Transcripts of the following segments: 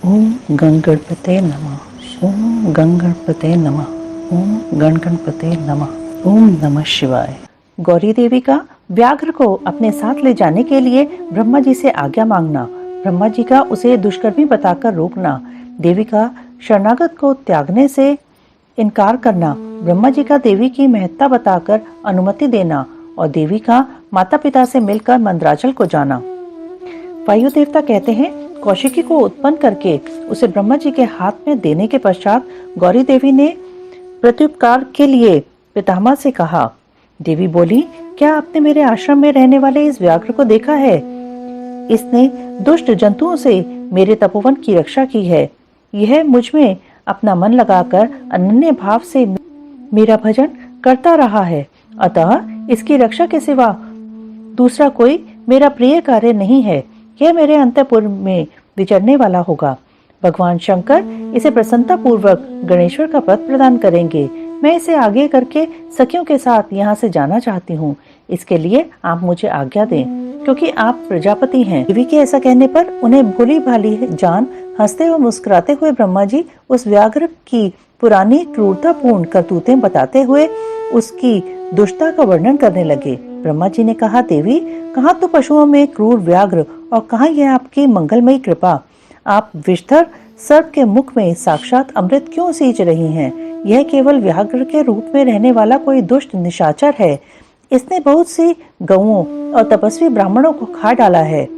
ओम गणगणपते नमः। ओम गणगणपते नमः। ओम गणगणपते नमः। ओम नमः शिवाय। गौरी देवी का व्याघ्र को अपने साथ ले जाने के लिए ब्रह्मा जी से आज्ञा मांगना, ब्रह्मा जी का उसे दुष्कर्मी बताकर रोकना, देवी का शरणागत को त्यागने से इनकार करना, ब्रह्मा जी का देवी की महत्ता बताकर अनुमति देना और देवी का माता पिता से मिलकर मंदराचल को जाना। वायु देवता कहते हैं, कौशिकी को उत्पन्न करके उसे ब्रह्मा जी के हाथ में देने के पश्चात गौरी देवी ने प्रत्युपकार के लिए पितामह से कहा। देवी बोली, क्या आपने मेरे आश्रम में रहने वाले इस व्याघ्र को देखा है? इसने दुष्ट जंतुओं से मेरे तपोवन की रक्षा की है। यह मुझ में अपना मन लगाकर अनन्य भाव से मेरा भजन करता रहा है, अतः इसकी रक्षा के सिवा दूसरा कोई मेरा प्रिय कार्य नहीं है। यह मेरे अंतःपुर में विचरने वाला होगा। भगवान शंकर इसे प्रसन्नता पूर्वक गणेश्वर का पद प्रदान करेंगे। मैं इसे आगे करके सखियों के साथ यहाँ से जाना चाहती हूँ। इसके लिए आप मुझे आज्ञा दें, क्योंकि आप प्रजापति हैं। देवी के ऐसा कहने पर उन्हें भोली भाली जान हंसते और मुस्कुराते हुए ब्रह्मा जी उस व्याघ्र की पुरानी क्रूरतापूर्ण करतूतें बताते हुए उसकी दुष्टता का वर्णन करने लगे। ब्रह्मा जी ने कहा, देवी, कहाँ तो पशुओं में क्रूर व्याघ्र और कहाँ यह आपकी मंगलमयी कृपा। आप विषधर सर्प के मुख में साक्षात अमृत क्यों सींच रही हैं? यह केवल व्याघ्र के रूप में रहने वाला कोई दुष्ट निशाचर है। इसने बहुत सी गौओं और तपस्वी ब्राह्मणों को खा डाला है।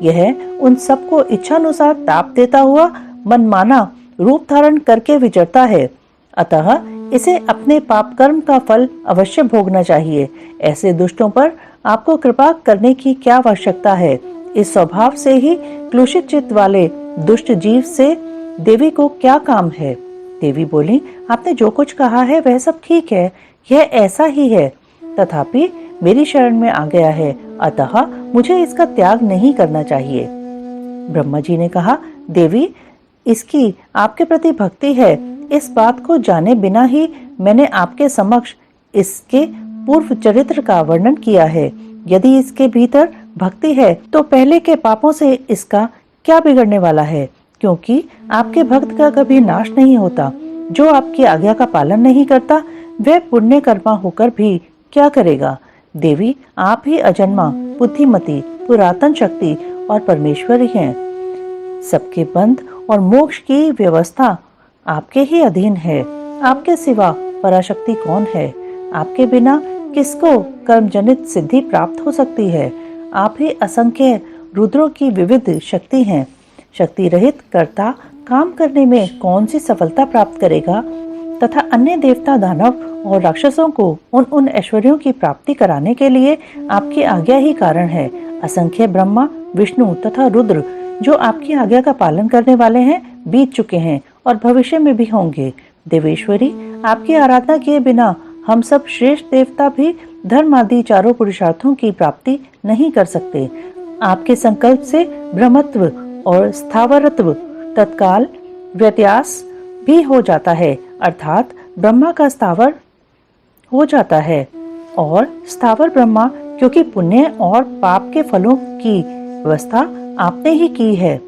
यह उन सबको इच्छानुसार ताप देता हुआ मनमाना रूप धारण करके विचरता है, अतः इसे अपने पाप कर्म का फल अवश्य भोगना चाहिए। ऐसे दुष्टों पर आपको कृपा करने की क्या आवश्यकता है? इस स्वभाव से ही क्लुषित चित्त वाले दुष्ट जीव से देवी को क्या काम है? देवी बोली, आपने जो कुछ कहा है वह सब ठीक है, यह ऐसा ही है, तथापि मेरी शरण में आ गया है, अतः मुझे इसका त्याग नहीं करना चाहिए। ब्रह्मा जी ने कहा, देवी, इसकी आपके प्रति भक्ति है, इस बात को जाने बिना ही मैंने आपके समक्ष इसके पूर्व चरित्र का वर्णन किया है। यदि इसके भीतर भक्ति है तो पहले के पापों से इसका क्या बिगड़ने वाला है? क्योंकि आपके भक्त का कभी नाश नहीं होता। जो आपकी आज्ञा का पालन नहीं करता वह पुण्य कर्मा होकर भी क्या करेगा? देवी, आप ही अजन्मा, बुद्धिमती, पुरातन शक्ति और परमेश्वरी हैं। सबके बंध और मोक्ष की व्यवस्था आपके ही अधीन है। आपके सिवा पराशक्ति कौन है? आपके बिना किसको कर्मजनित सिद्धि प्राप्त हो सकती है? आप ही असंख्य रुद्रों की विविध शक्ति हैं। शक्ति रहित कर्ता काम करने में कौन सी सफलता प्राप्त करेगा? तथा अन्य देवता, दानव और राक्षसों को उन ऐश्वर्यों की प्राप्ति कराने के लिए आपकी आज्ञा ही कारण है। असंख्य ब्रह्मा, विष्णु तथा रुद्र जो आपकी आज्ञा का पालन करने वाले हैं, बीत चुके हैं और भविष्य में भी होंगे। देवेश्वरी, आपकी आराधना किए बिना हम सब श्रेष्ठ देवता भी धर्म आदि चारों पुरुषार्थों की प्राप्ति नहीं कर सकते। आपके संकल्प से ब्रह्मत्व और स्थावरत्व तत्काल व्यत्यास भी हो जाता है, अर्थात ब्रह्मा का स्थावर हो जाता है और स्थावर ब्रह्मा, क्योंकि पुण्य और पाप के फलों की व्यवस्था आपने ही की है।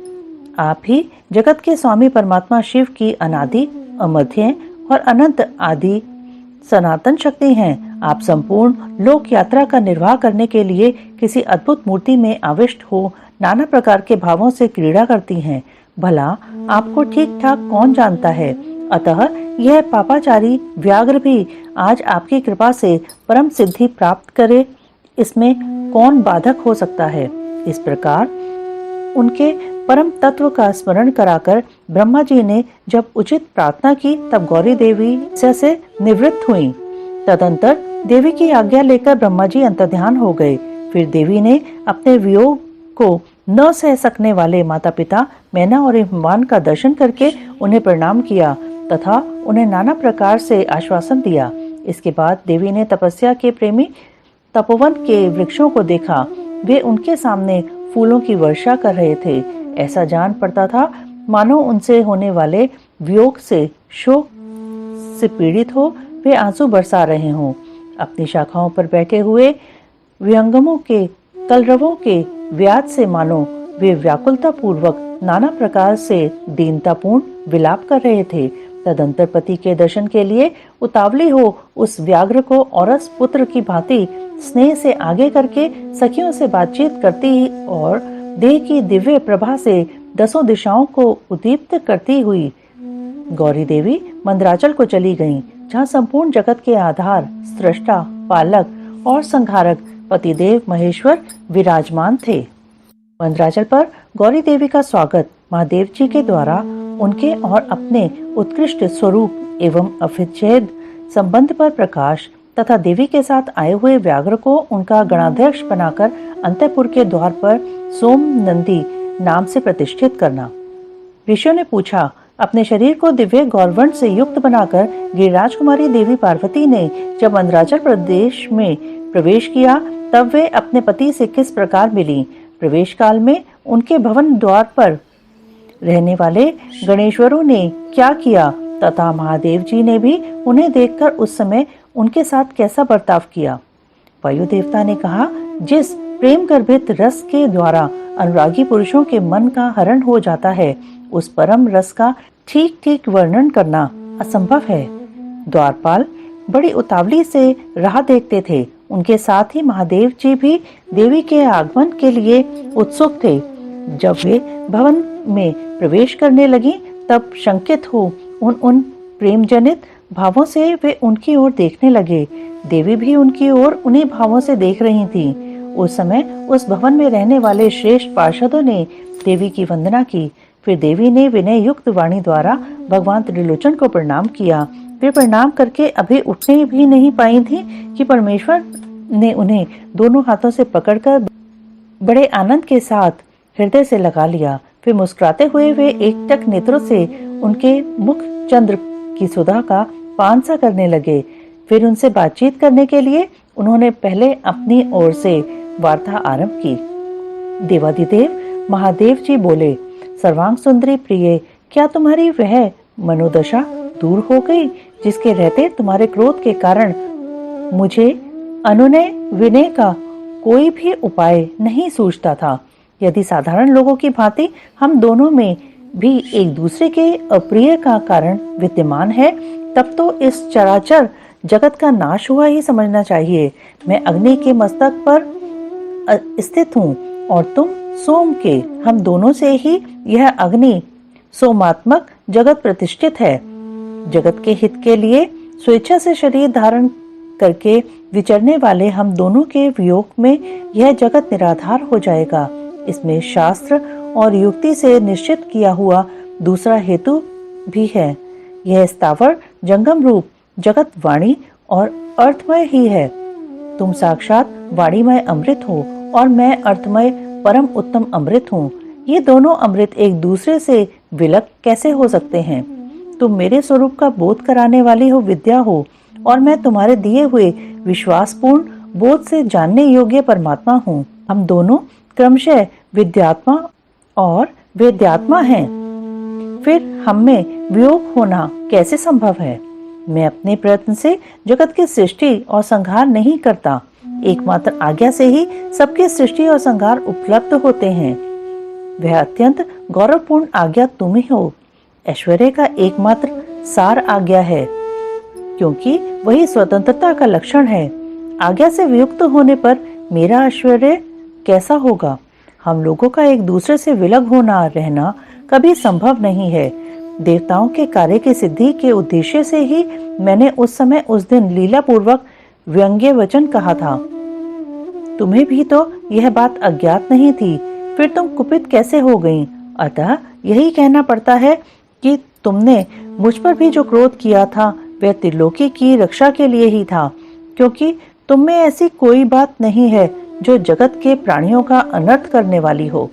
आप ही जगत के स्वामी परमात्मा शिव की अनादि, अमध्य और अनंत आदि सनातन शक्ति हैं। आप संपूर्ण लोक यात्रा का निर्वाह करने के लिए किसी अद्भुत मूर्ति में आविष्ट हो नाना प्रकार के भावों से क्रीड़ा करती हैं। भला आपको ठीक ठाक कौन जानता है? अतः यह पापाचारी व्याघ्र भी आज आपकी कृपा से परम सिद्धि प्राप्त करे, इसमें कौन बाधक हो सकता है? इस प्रकार उनके परम तत्व का स्मरण कराकर ब्रह्मा जी ने जब उचित प्रार्थना की, तब गौरी देवी से निवृत्त हुई। तदंतर देवी की आज्ञा लेकर ब्रह्मा जी अंतर्ध्यान हो गए। फिर देवी ने अपने वियोग को न सह सकने वाले माता पिता मैना और हिमवान का दर्शन करके उन्हें प्रणाम किया तथा उन्हें नाना प्रकार से आश्वासन दिया। इसके बाद देवी ने तपस्या के प्रेमी तपोवन के वृक्षों को देखा। वे उनके सामने फूलों की वर्षा कर रहे थे। ऐसा जान पड़ता था मानो उनसे होने वाले वियोग से, शोक से पीड़ित हो वे आंसू बरसा रहे हों। अपनी शाखाओं पर बैठे हुए विहंगमों के कलरवों के व्याध से मानो वे व्याकुलता पूर्वक नाना प्रकार से दीनतापूर्ण विलाप कर रहे थे। तदंतर पति के दर्शन के लिए उतावली हो उस व्याघ्र को औरस पुत्र की भांति स्नेह से आगे करके सखियों से बातचीत करती और देह की दिव्य प्रभा से दसों दिशाओं को उद्दीप्त करती हुई गौरी देवी मंदराचल को चली गईं, जहाँ संपूर्ण जगत के आधार, सृष्टा, पालक और संहारक पतिदेव महेश्वर विराजमान थे। मंदराचल पर गौरी देवी का स्वागत महादेव जी के द्वारा उनके और अपने उत्कृष्ट स्वरूप एवं अविच्छेद संबंध पर प्रकाश तथा देवी के साथ आए हुए व्याघ्र को उनका गणाध्यक्ष बनाकर अंतःपुर के द्वार पर सोम नंदी नाम से प्रतिष्ठित करना। ऋषियों ने पूछा, अपने शरीर को दिव्य गौरवर्ण से युक्त बनाकर गिरिराज कुमारी देवी पार्वती ने जब मंदराचल प्रदेश में प्रवेश किया तब वे अपने पति से किस प्रकार मिली। प्रवेश काल में उनके भवन द्वार पर रहने वाले गणेश्वरों ने क्या किया तथा महादेव जी ने भी उन्हें देखकर उस समय उनके साथ कैसा बर्ताव किया। वायु देवता ने कहा, जिस प्रेम गर्भित रस के द्वारा अनुरागी पुरुषों के मन का हरण हो जाता है, उस परम रस का ठीक ठीक वर्णन करना असंभव है। द्वारपाल बड़ी उतावली से राह देखते थे। उनके साथ ही महादेव जी भी देवी के आगमन के लिए उत्सुक थे। जब वे भवन में प्रवेश करने लगी तब शंकित हो उन प्रेम जनित भावों से वे उनकी ओर देखने लगे। देवी भी उनकी ओर उन्हीं भावों से देख रही थी। उस समय उस भवन में रहने वाले श्रेष्ठ पार्षदों ने देवी की वंदना की। फिर देवी ने विनय युक्त वाणी द्वारा भगवान त्रिलोचन को प्रणाम किया। वे प्रणाम करके अभी उठने भी नहीं पाई थी कि परमेश्वर ने उन्हें दोनों हाथों से पकड़कर बड़े आनंद के साथ हृदय से लगा लिया। फिर मुस्कुराते हुए वे एकटक नेत्रों से उनके मुख चंद्र की सुधा का पान सा करने लगे। फिर उनसे बातचीत करने के लिए उन्होंने पहले अपनी ओर से वार्ता आरंभ की। देवादिदेव महादेव जी बोले, सर्वांग सुंदरी प्रिय, क्या तुम्हारी वह मनोदशा दूर हो गई जिसके रहते तुम्हारे क्रोध के कारण मुझे अनुनय विनय का कोई भी उपाय नहीं सूझता था। यदि साधारण लोगों की भांति हम दोनों में भी एक दूसरे के अप्रिय का कारण विद्यमान है, तब तो इस चराचर जगत का नाश हुआ ही समझना चाहिए। मैं अग्नि के मस्तक पर स्थित हूँ और तुम सोम के। हम दोनों से ही यह अग्नि सोमात्मक जगत प्रतिष्ठित है। जगत के हित के लिए स्वेच्छा से शरीर धारण करके विचरने वाले हम दोनों के वियोग में यह जगत निराधार हो जाएगा। इसमें शास्त्र और युक्ति से निश्चित किया हुआ दूसरा हेतु भी है। यह स्थावर जंगम रूप जगत वाणी और अर्थमय ही है। तुम साक्षात वाणीमय अमृत हो और मैं अर्थमय परम उत्तम अमृत हूँ। ये दोनों अमृत एक दूसरे से विलग कैसे हो सकते हैं? तुम मेरे स्वरूप का बोध कराने वाली हो विद्या हो और मैं तुम्हारे दिए हुए विश्वासपूर्ण बोध से जानने योग्य परमात्मा हूँ। हम दोनों क्रमशः विद्यात्मा और वेद्यात्मा हैं। फिर हम में वियोग होना कैसे संभव है? मैं अपने प्रयत्न से जगत की सृष्टि और संहार नहीं करता। एकमात्र आज्ञा से ही सबके सृष्टि और संहार उपलब्ध होते हैं। वह अत्यंत गौरवपूर्ण आज्ञा तुम ही हो। ऐश्वर्य का एकमात्र सार आज्ञा है, क्योंकि वही स्वतंत्रता का लक्षण है। आज्ञा से वियुक्त होने पर मेरा ऐश्वर्य कैसा होगा? हम लोगों का एक दूसरे से विलग होना रहना कभी संभव नहीं है। देवताओं के कार्य की सिद्धि के उद्देश्य से ही मैंने उस समय उस दिन लीला पूर्वक व्यंग्य वचन कहा था। तुम्हें भी तो यह बात अज्ञात नहीं थी, फिर तुम कुपित कैसे हो गईं? अतः यही कहना पड़ता है कि तुमने मुझ पर भी जो क्रोध किया था वह त्रिलोकी की रक्षा के लिए ही था, क्योंकि तुम में ऐसी कोई बात नहीं है जो जगत के प्राणियों का अनर्थ करने वाली हो।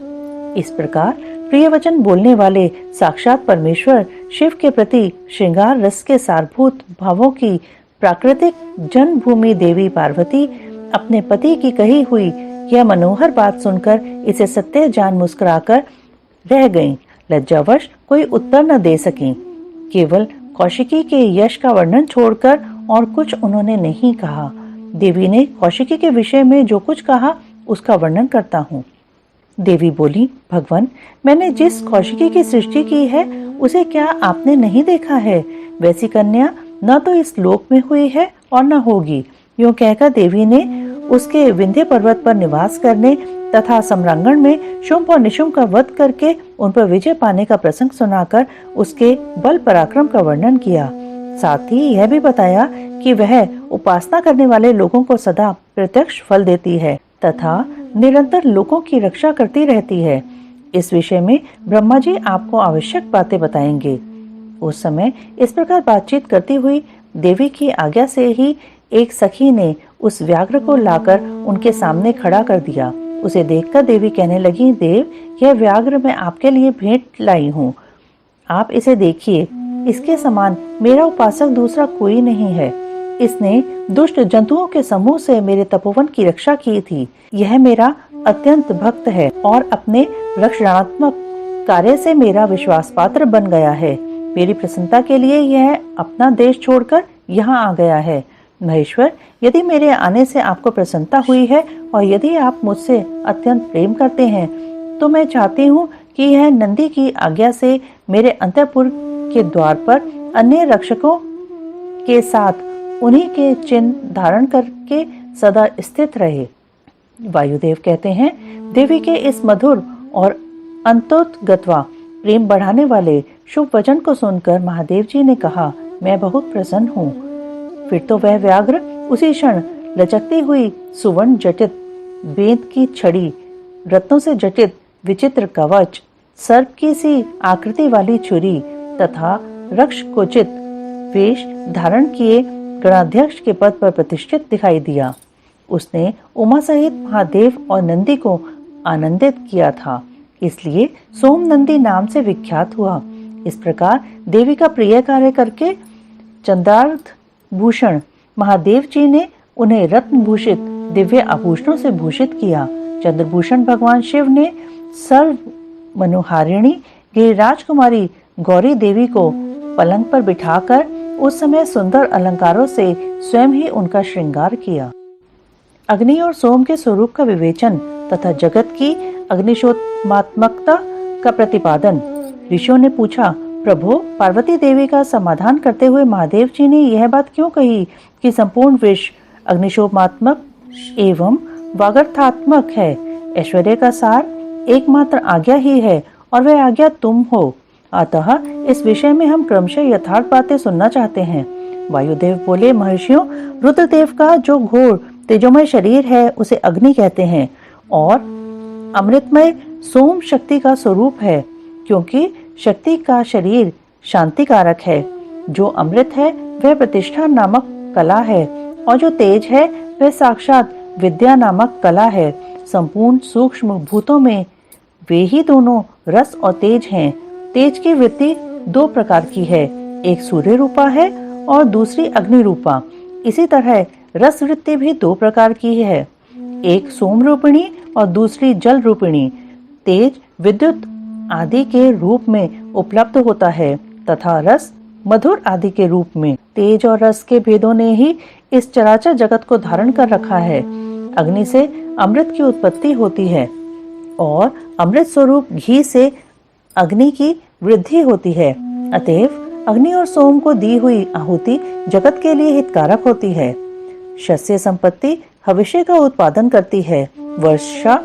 इस प्रकार प्रिय वचन बोलने वाले साक्षात परमेश्वर शिव के प्रति श्रृंगार रस के सारभूत भावों की प्राकृतिक जन्मभूमि देवी पार्वती अपने पति की कही हुई यह मनोहर बात सुनकर इसे सत्य जान मुस्कुराकर रह गईं। लज्जावश कोई उत्तर न दे सकी। केवल कौशिकी के यश का वर्णन छोड़कर और कुछ उन्होंने नहीं कहा। देवी ने कौशिकी के विषय में जो कुछ कहा उसका वर्णन करता हूँ। देवी बोली, भगवान, मैंने जिस कौशिकी की सृष्टि की है उसे क्या आपने नहीं देखा है? वैसी कन्या न तो इस लोक में हुई है और न होगी। यूं कहकर देवी ने उसके विंध्य पर्वत पर निवास करने तथा सम्रांगण में शुंभ और निशुंभ का वध करके उन पर विजय पाने का प्रसंग सुनाकर उसके बल पराक्रम का वर्णन किया। साथ ही यह भी बताया कि वह उपासना करने वाले लोगों को सदा प्रत्यक्ष फल देती है तथा निरंतर लोगों की रक्षा करती रहती है। इस विषय में ब्रह्मा जी आपको आवश्यक बातें बताएंगे। उस समय इस प्रकार बातचीत करती हुई देवी की आज्ञा से ही एक सखी ने उस व्याघ्र को लाकर उनके सामने खड़ा कर दिया। उसे देखकर देवी कहने लगी, देव, यह व्याघ्र मैं आपके लिए भेंट लाई हूँ। आप इसे देखिए, इसके समान मेरा उपासक दूसरा कोई नहीं है। इसने दुष्ट जंतुओं के समूह से मेरे तपोवन की रक्षा की थी। यह मेरा अत्यंत भक्त है और अपने रक्षणात्मक कार्य से मेरा विश्वास पात्र बन गया है। मेरी प्रसन्नता के लिए यह अपना देश छोड़कर यहाँ आ गया है। महेश्वर, यदि मेरे आने से आपको प्रसन्नता हुई है और यदि आप मुझसे अत्यंत प्रेम करते हैं तो मैं चाहती हूँ कि यह नंदी की आज्ञा से मेरे अंतःपुर के द्वार पर अन्य रक्षकों के साथ उन्हीं के चिन्ह धारण करके सदा स्थित रहे। वायुदेव कहते हैं, देवी के इस मधुर और अंतोतगत्वा प्रेम बढ़ाने वाले शुभ वचन को सुनकर महादेव जी ने कहा, मैं बहुत प्रसन्न हूँ। फिर तो वह व्याघ्र उसी क्षण लचकती हुई सुवर्ण जटित बेंत की छड़ी, रत्नों से जटित विचित्र कवच, सर्प की सी आकृति वाली छुरी तथा रक्ष कोचित वेश धारण किए गणाध्यक्ष के पद पर प्रतिष्ठित दिखाई दिया। उसने उमा सहित महादेव और नंदी को आनंदित किया था, इसलिए सोम नंदी नाम से विख्यात हुआ। इस प्रकार देवी का प्रिय कार्य करके चंद्रार्थ भूषण महादेव जी ने उन्हें रत्न भूषित दिव्य आभूषणों से भूषित किया। चंद्रभूषण भगवान शिव ने सर्व मनोहारिणी गिरिराज कुमारी गौरी देवी को पलंग पर बिठाकर उस समय सुंदर अलंकारों से स्वयं ही उनका श्रृंगार किया। अग्नि और सोम के स्वरूप का विवेचन तथा जगत की अग्निशोत्मात्मकता का प्रतिपादन। ऋषियों ने पूछा, प्रभु, पार्वती देवी का समाधान करते हुए महादेव जी ने यह बात क्यों कही कि संपूर्ण विश्व अग्निशोमात्मक एवं वागर्थात्मक है? ऐश्वर्य का सार एकमात्र आज्ञा ही है और वह आज्ञा तुम हो। अतः इस विषय में हम क्रमशः यथार्थ बातें सुनना चाहते हैं। वायुदेव बोले, महर्षियों, रुद्रदेव का जो घोर तेजोमय शरीर है उसे अग्नि कहते हैं और अमृतमय सोम शक्ति का स्वरूप है, क्योंकि शक्ति का शरीर शांति कारक है। जो अमृत है वह प्रतिष्ठा नामक कला है और जो तेज है वह साक्षात विद्या नामक कला है। संपूर्ण सूक्ष्म भूतों में वे ही दोनों रस और तेज हैं। तेज की वृत्ति दो प्रकार की है, एक सूर्य रूपा है और दूसरी अग्नि रूपा। इसी तरह रस वृत्ति भी दो प्रकार की है, एक सोम रूपिणी और दूसरी जल रूपिणी। तेज विद्युत आदि के रूप में उपलब्ध होता है तथा रस मधुर आदि के रूप में। तेज और रस के भेदों ने ही इस चराचर जगत को धारण कर रखा है। अग्नि से अमृत की उत्पत्ति होती है और अमृत स्वरूप घी से अग्नि की वृद्धि होती है। अतएव अग्नि और सोम को दी हुई आहुति जगत के लिए हितकारक होती है। शस्य संपत्ति भविष्य का उत्पादन करती है, वर्षा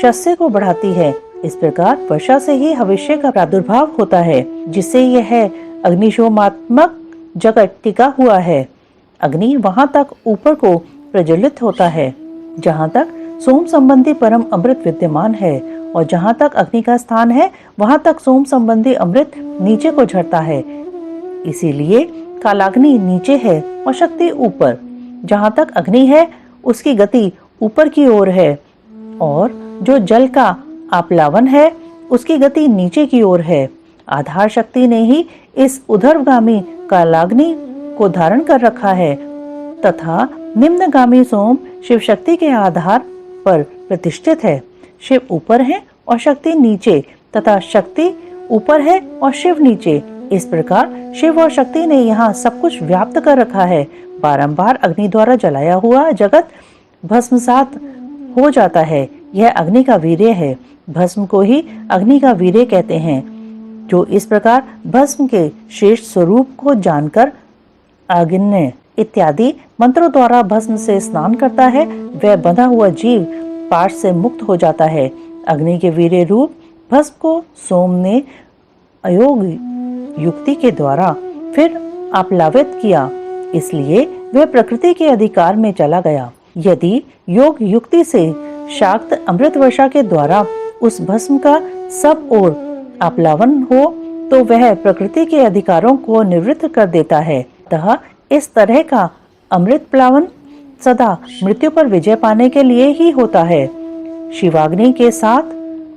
शस्य को बढ़ाती है। इस प्रकार वर्षा से ही भविष्य का प्रादुर्भाव होता है, जिससे यह अग्निशोमात्मक जगत टिका हुआ है। अग्नि वहां तक ऊपर को प्रज्वलित होता है जहां तक सोम संबंधी परम अमृत विद्यमान है, और जहां तक अग्नि का स्थान है वहां तक सोम संबंधी अमृत नीचे को झरता है। इसीलिए कालाग्नि नीचे है और शक्ति ऊपर। जहां तक अग्नि है उसकी गति ऊपर की ओर है और जो जल का आप्लावन है उसकी गति नीचे की ओर है। आधार शक्ति ने ही इस उधर्वगामी कालाग्नि को धारण कर रखा है तथा निम्नगामी सोम शिव शक्ति के आधार पर प्रतिष्ठित है। शिव ऊपर है और शक्ति नीचे तथा शक्ति ऊपर है और शिव नीचे। इस प्रकार शिव और शक्ति ने यहाँ सब कुछ व्याप्त कर रखा है। बारंबार अग्नि द्वारा जलाया हुआ जगत भस्मसात हो जाता है। यह अग्नि का वीर्य है। भस्म को ही अग्नि का वीर्य कहते हैं। जो इस प्रकार भस्म के श्रेष्ठ स्वरूप को जानकर अग्नि इत्यादि मंत्रों द्वारा भस्म से स्नान करता है, वह बंधा हुआ जीव पाश से मुक्त हो जाता है। अग्नि के वीर्य रूप भस्म को सोम ने अयोग युक्ति के द्वारा फिर आप्लावित किया, इसलिए वह प्रकृति के अधिकार में चला गया। यदि योग युक्ति से शाक्त अमृत वर्षा के द्वारा उस भस्म का सब ओर आप्लावन हो तो वह प्रकृति के अधिकारों को निवृत्त कर देता है। अतः इस तरह का अमृत प्लावन सदा मृत्यु पर विजय पाने के लिए ही होता है। शिवाग्नि के साथ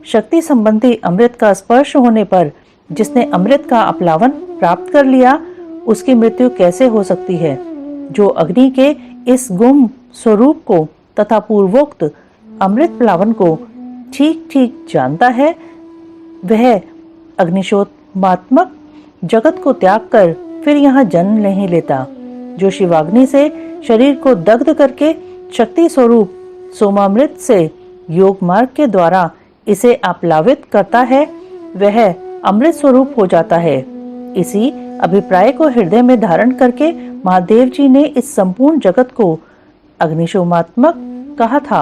शक्ति संबंधी अमृत का स्पर्श होने पर जिसने अमृत का अपलावन प्राप्त कर लिया, उसकी मृत्यु कैसे हो सकती है? जो अग्नि के इस गुम स्वरूप को तथा पूर्वोक्त अमृत प्लावन को ठीक ठीक जानता है, वह अग्निशोत्मात्मक जगत को त्याग कर फिर यहाँ जन्म नहीं लेता। जो शिवाग्नि से शरीर को दग्ध करके शक्ति स्वरूप सोमामृत से योग मार्ग के द्वारा इसे आप्लावित करता है, वह अमृत स्वरूप हो जाता है। इसी अभिप्राय को हृदय में धारण करके महादेव जी ने इस संपूर्ण जगत को अग्निशोमात्मक कहा था।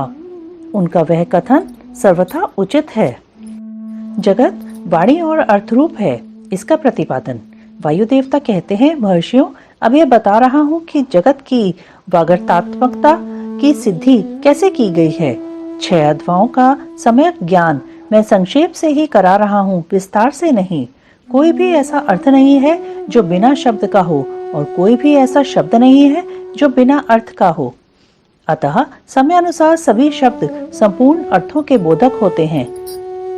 उनका वह कथन सर्वथा उचित है। जगत वाणी और अर्थरूप है, इसका प्रतिपादन वायु देवता कहते हैं, महर्षियों अब यह बता रहा हूँ कि जगत की वागर्तात्मकता की सिद्धि कैसे की गई है। 6 अध्यायों का सम्यक ज्ञान मैं संक्षेप से ही करा रहा हूँ, विस्तार से नहीं। कोई भी ऐसा अर्थ नहीं है जो बिना शब्द का हो और कोई भी ऐसा शब्द नहीं है जो बिना अर्थ का हो। अतः समय अनुसार सभी शब्द संपूर्ण अर्थों के बोधक होते हैं।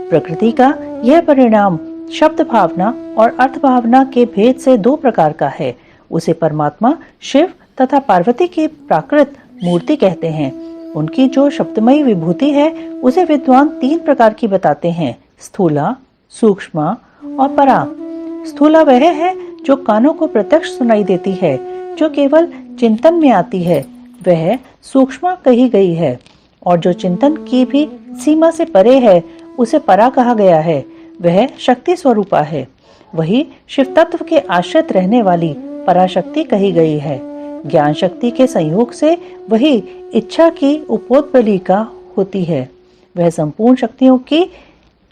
प्रकृति का यह परिणाम शब्द भावना और अर्थ भावना के भेद से 2 प्रकार का है। उसे परमात्मा शिव तथा पार्वती की प्राकृत मूर्ति कहते हैं। उनकी जो शब्दमयी विभूति है उसे विद्वान 3 प्रकार की बताते हैं, स्थूला, सूक्ष्म और परा। स्थूला वह है जो कानों को प्रत्यक्ष सुनाई देती है, जो केवल चिंतन में आती है, वह सूक्ष्म कही गई है, और जो चिंतन की भी सीमा से परे है उसे परा कहा गया है, वह शक्ति स्वरूपा है। वही शिव तत्व के आश्रित रहने वाली पराशक्ति कही गई है। ज्ञान शक्ति के संयोग से वही इच्छा की उपोत्पलिका होती है, वह संपूर्ण शक्तियों की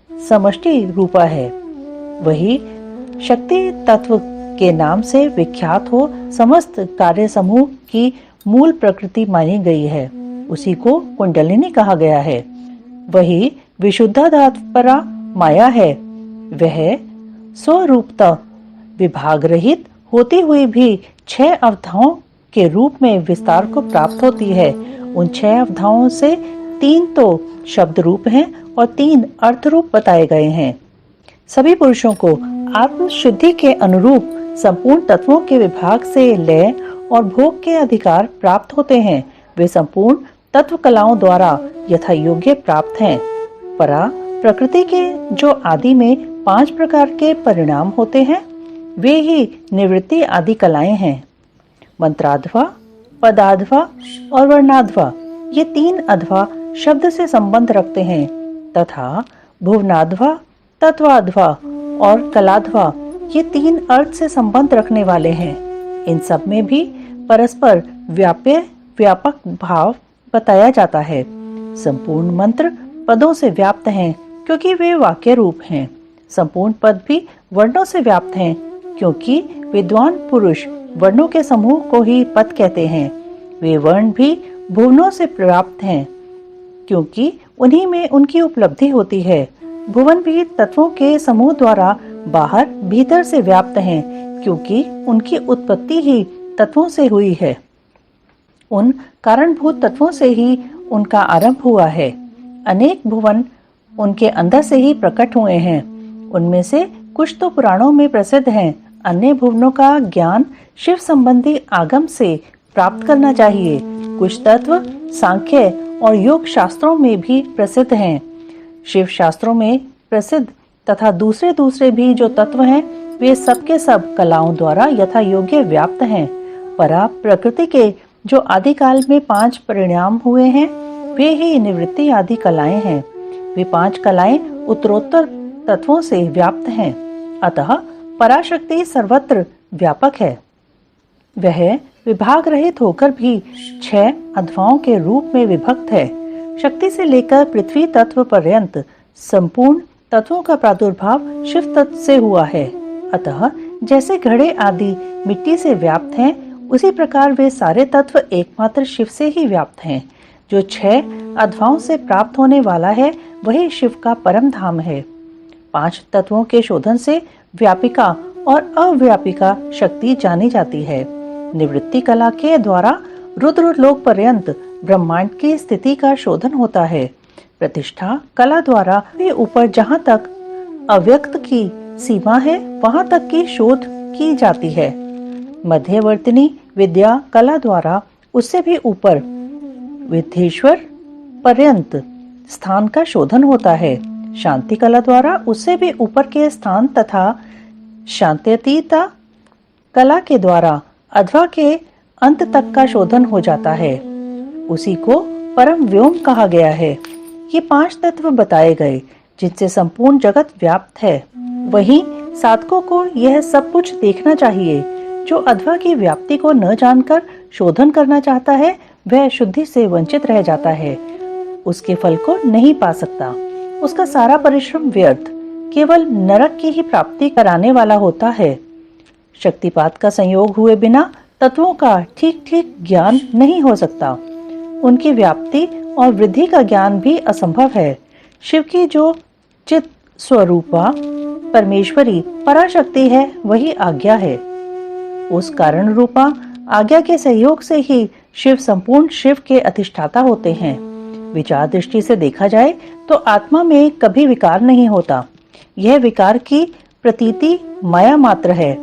समष्टि रूपा है। वही शक्ति तत्व के नाम से विख्यात हो समस्त कार्य समूह की मूल प्रकृति मानी गई है, उसी को कुंडलिनी कहा गया है। वही विशुद्धाधात्परा माया है, वह स्वरूपता विभाग रहित होती हुई भी 6 अवधाओं के रूप में विस्तार को प्राप्त होती है। उन 6 अवधाओं से 3 तो शब्द रूप हैं और 3 अर्थ रूप बताए गए हैं। सभी पुरुषों को आत्म शुद्धि के अनुरूप संपूर्ण तत्वों के विभाग से लय और भोग के अधिकार प्राप्त होते हैं। वे संपूर्ण तत्व कलाओं द्वारा यथा योग्य प्राप्त हैं। परा प्रकृति के जो आदि में 5 प्रकार के परिणाम होते हैं, वे ही निवृत्ति आदि कलाएं हैं। मंत्राध्वा, पदाध्वा और वर्णाध्वा ये 3 अध्वा शब्द से संबंध रखते हैं, तथा भुवनाध्वा, तत्वाध्वा और कलाध्वा ये 3 अर्थ से संबंध रखने वाले हैं। इन सब में भी परस्पर व्यापक भाव बताया जाता है। संपूर्ण मंत्र पदों से व्याप्त हैं क्योंकि वे वाक्य रूप हैं। संपूर्ण पद भी वर्णों से व्याप्त हैं क्योंकि विद्वान पुरुष वर्णों के समूह को ही पद कहते हैं। वे वर्ण भी भुवनों से प्राप्त हैं क्योंकि उन्हीं में उनकी उपलब्धि होती है। भुवन भी तत्वों के समूह द्वारा बाहर भीतर से व्याप्त हैं क्योंकि उनकी उत्पत्ति ही तत्वों से हुई है। उन कारणभूत तत्वों से ही उनका आरंभ हुआ है। अनेक भुवन उनके अंदर से ही प्रकट हुए हैं। उनमें से कुछ तो पुराणों में प्रसिद्ध हैं। अन्य भुवनों का ज्ञान शिव संबंधी आगम से प्राप्त करना चाहिए। कुछ तत्व सांख्य और योग शास्त्रों में भी प्रसिद्ध हैं। शिव शास्त्रों में प्रसिद्ध तथा दूसरे भी जो तत्व हैं, वे सब के सब कलाओं द्वारा यथा योग्य व्याप्त हैं। परा प्रकृति के जो आदिकाल में 5 परिणाम हुए हैं, वे ही निवृत्ति आदि कलाएं हैं। वे 5 कलाएं उत्तरोत्तर तत्वों से व्याप्त हैं, अतः पराशक्ति सर्वत्र व्यापक है। वह विभाग रहित होकर भी 6 अध्वाओं के रूप में विभक्त है। शक्ति से लेकर पृथ्वी तत्व पर्यंत संपूर्ण तत्वों का प्रादुर्भाव शिव तत्व से हुआ है। अतः जैसे घड़े आदि मिट्टी से व्याप्त हैं, उसी प्रकार वे सारे तत्व एकमात्र शिव से ही व्याप्त हैं। जो 6 अध्वाओं से प्राप्त होने वाला है, वही शिव का परम धाम है। 5 तत्वों के शोधन से व्यापिका और अव्यापिका शक्ति जानी जाती है। निवृत्ति कला के द्वारा रुद्र लोक पर्यंत ब्रह्मांड की स्थिति का शोधन होता है। प्रतिष्ठा कला द्वारा वे ऊपर जहाँ तक अव्यक्त की सीमा है, वहाँ तक की शोध की जाती है। मध्यवर्तिनी विद्या कला द्वारा उससे भी ऊपर विद्धेश्वर पर्यंत स्थान का शोधन होता है। शांति कला द्वारा उससे भी ऊपर के स्थान तथा शांत्यतीता कला के द्वारा अध्वा के अंत तक का शोधन हो जाता है। उसी को परम व्योम कहा गया है। ये 5 तत्व बताए गए जिनसे संपूर्ण जगत व्याप्त है। वहीं साधकों को यह सब कुछ देखना चाहिए। जो अध्वा की व्याप्ति को न जानकर शोधन करना चाहता है, वह शुद्धि से वंचित रह जाता है, उसके फल को नहीं पा सकता। उसका सारा परिश्रम व्यर्थ, केवल नरक की ही प्राप्ति कराने वाला होता है। शक्तिपात का संयोग हुए बिना तत्वों का ठीक ठीक ज्ञान नहीं हो सकता। उनकी व्याप्ति और वृद्धि का ज्ञान भी असंभव है। शिव की जो चित स्वरूपा परमेश्वरी पराशक्ति है, वही आज्ञा है। उस कारण रूपा आज्ञा के सहयोग से ही शिव संपूर्ण शिव के अधिष्ठाता होते हैं। विचार दृष्टि से देखा जाए तो आत्मा में कभी विकार नहीं होता। यह विकार की प्रतीति माया मात्र है,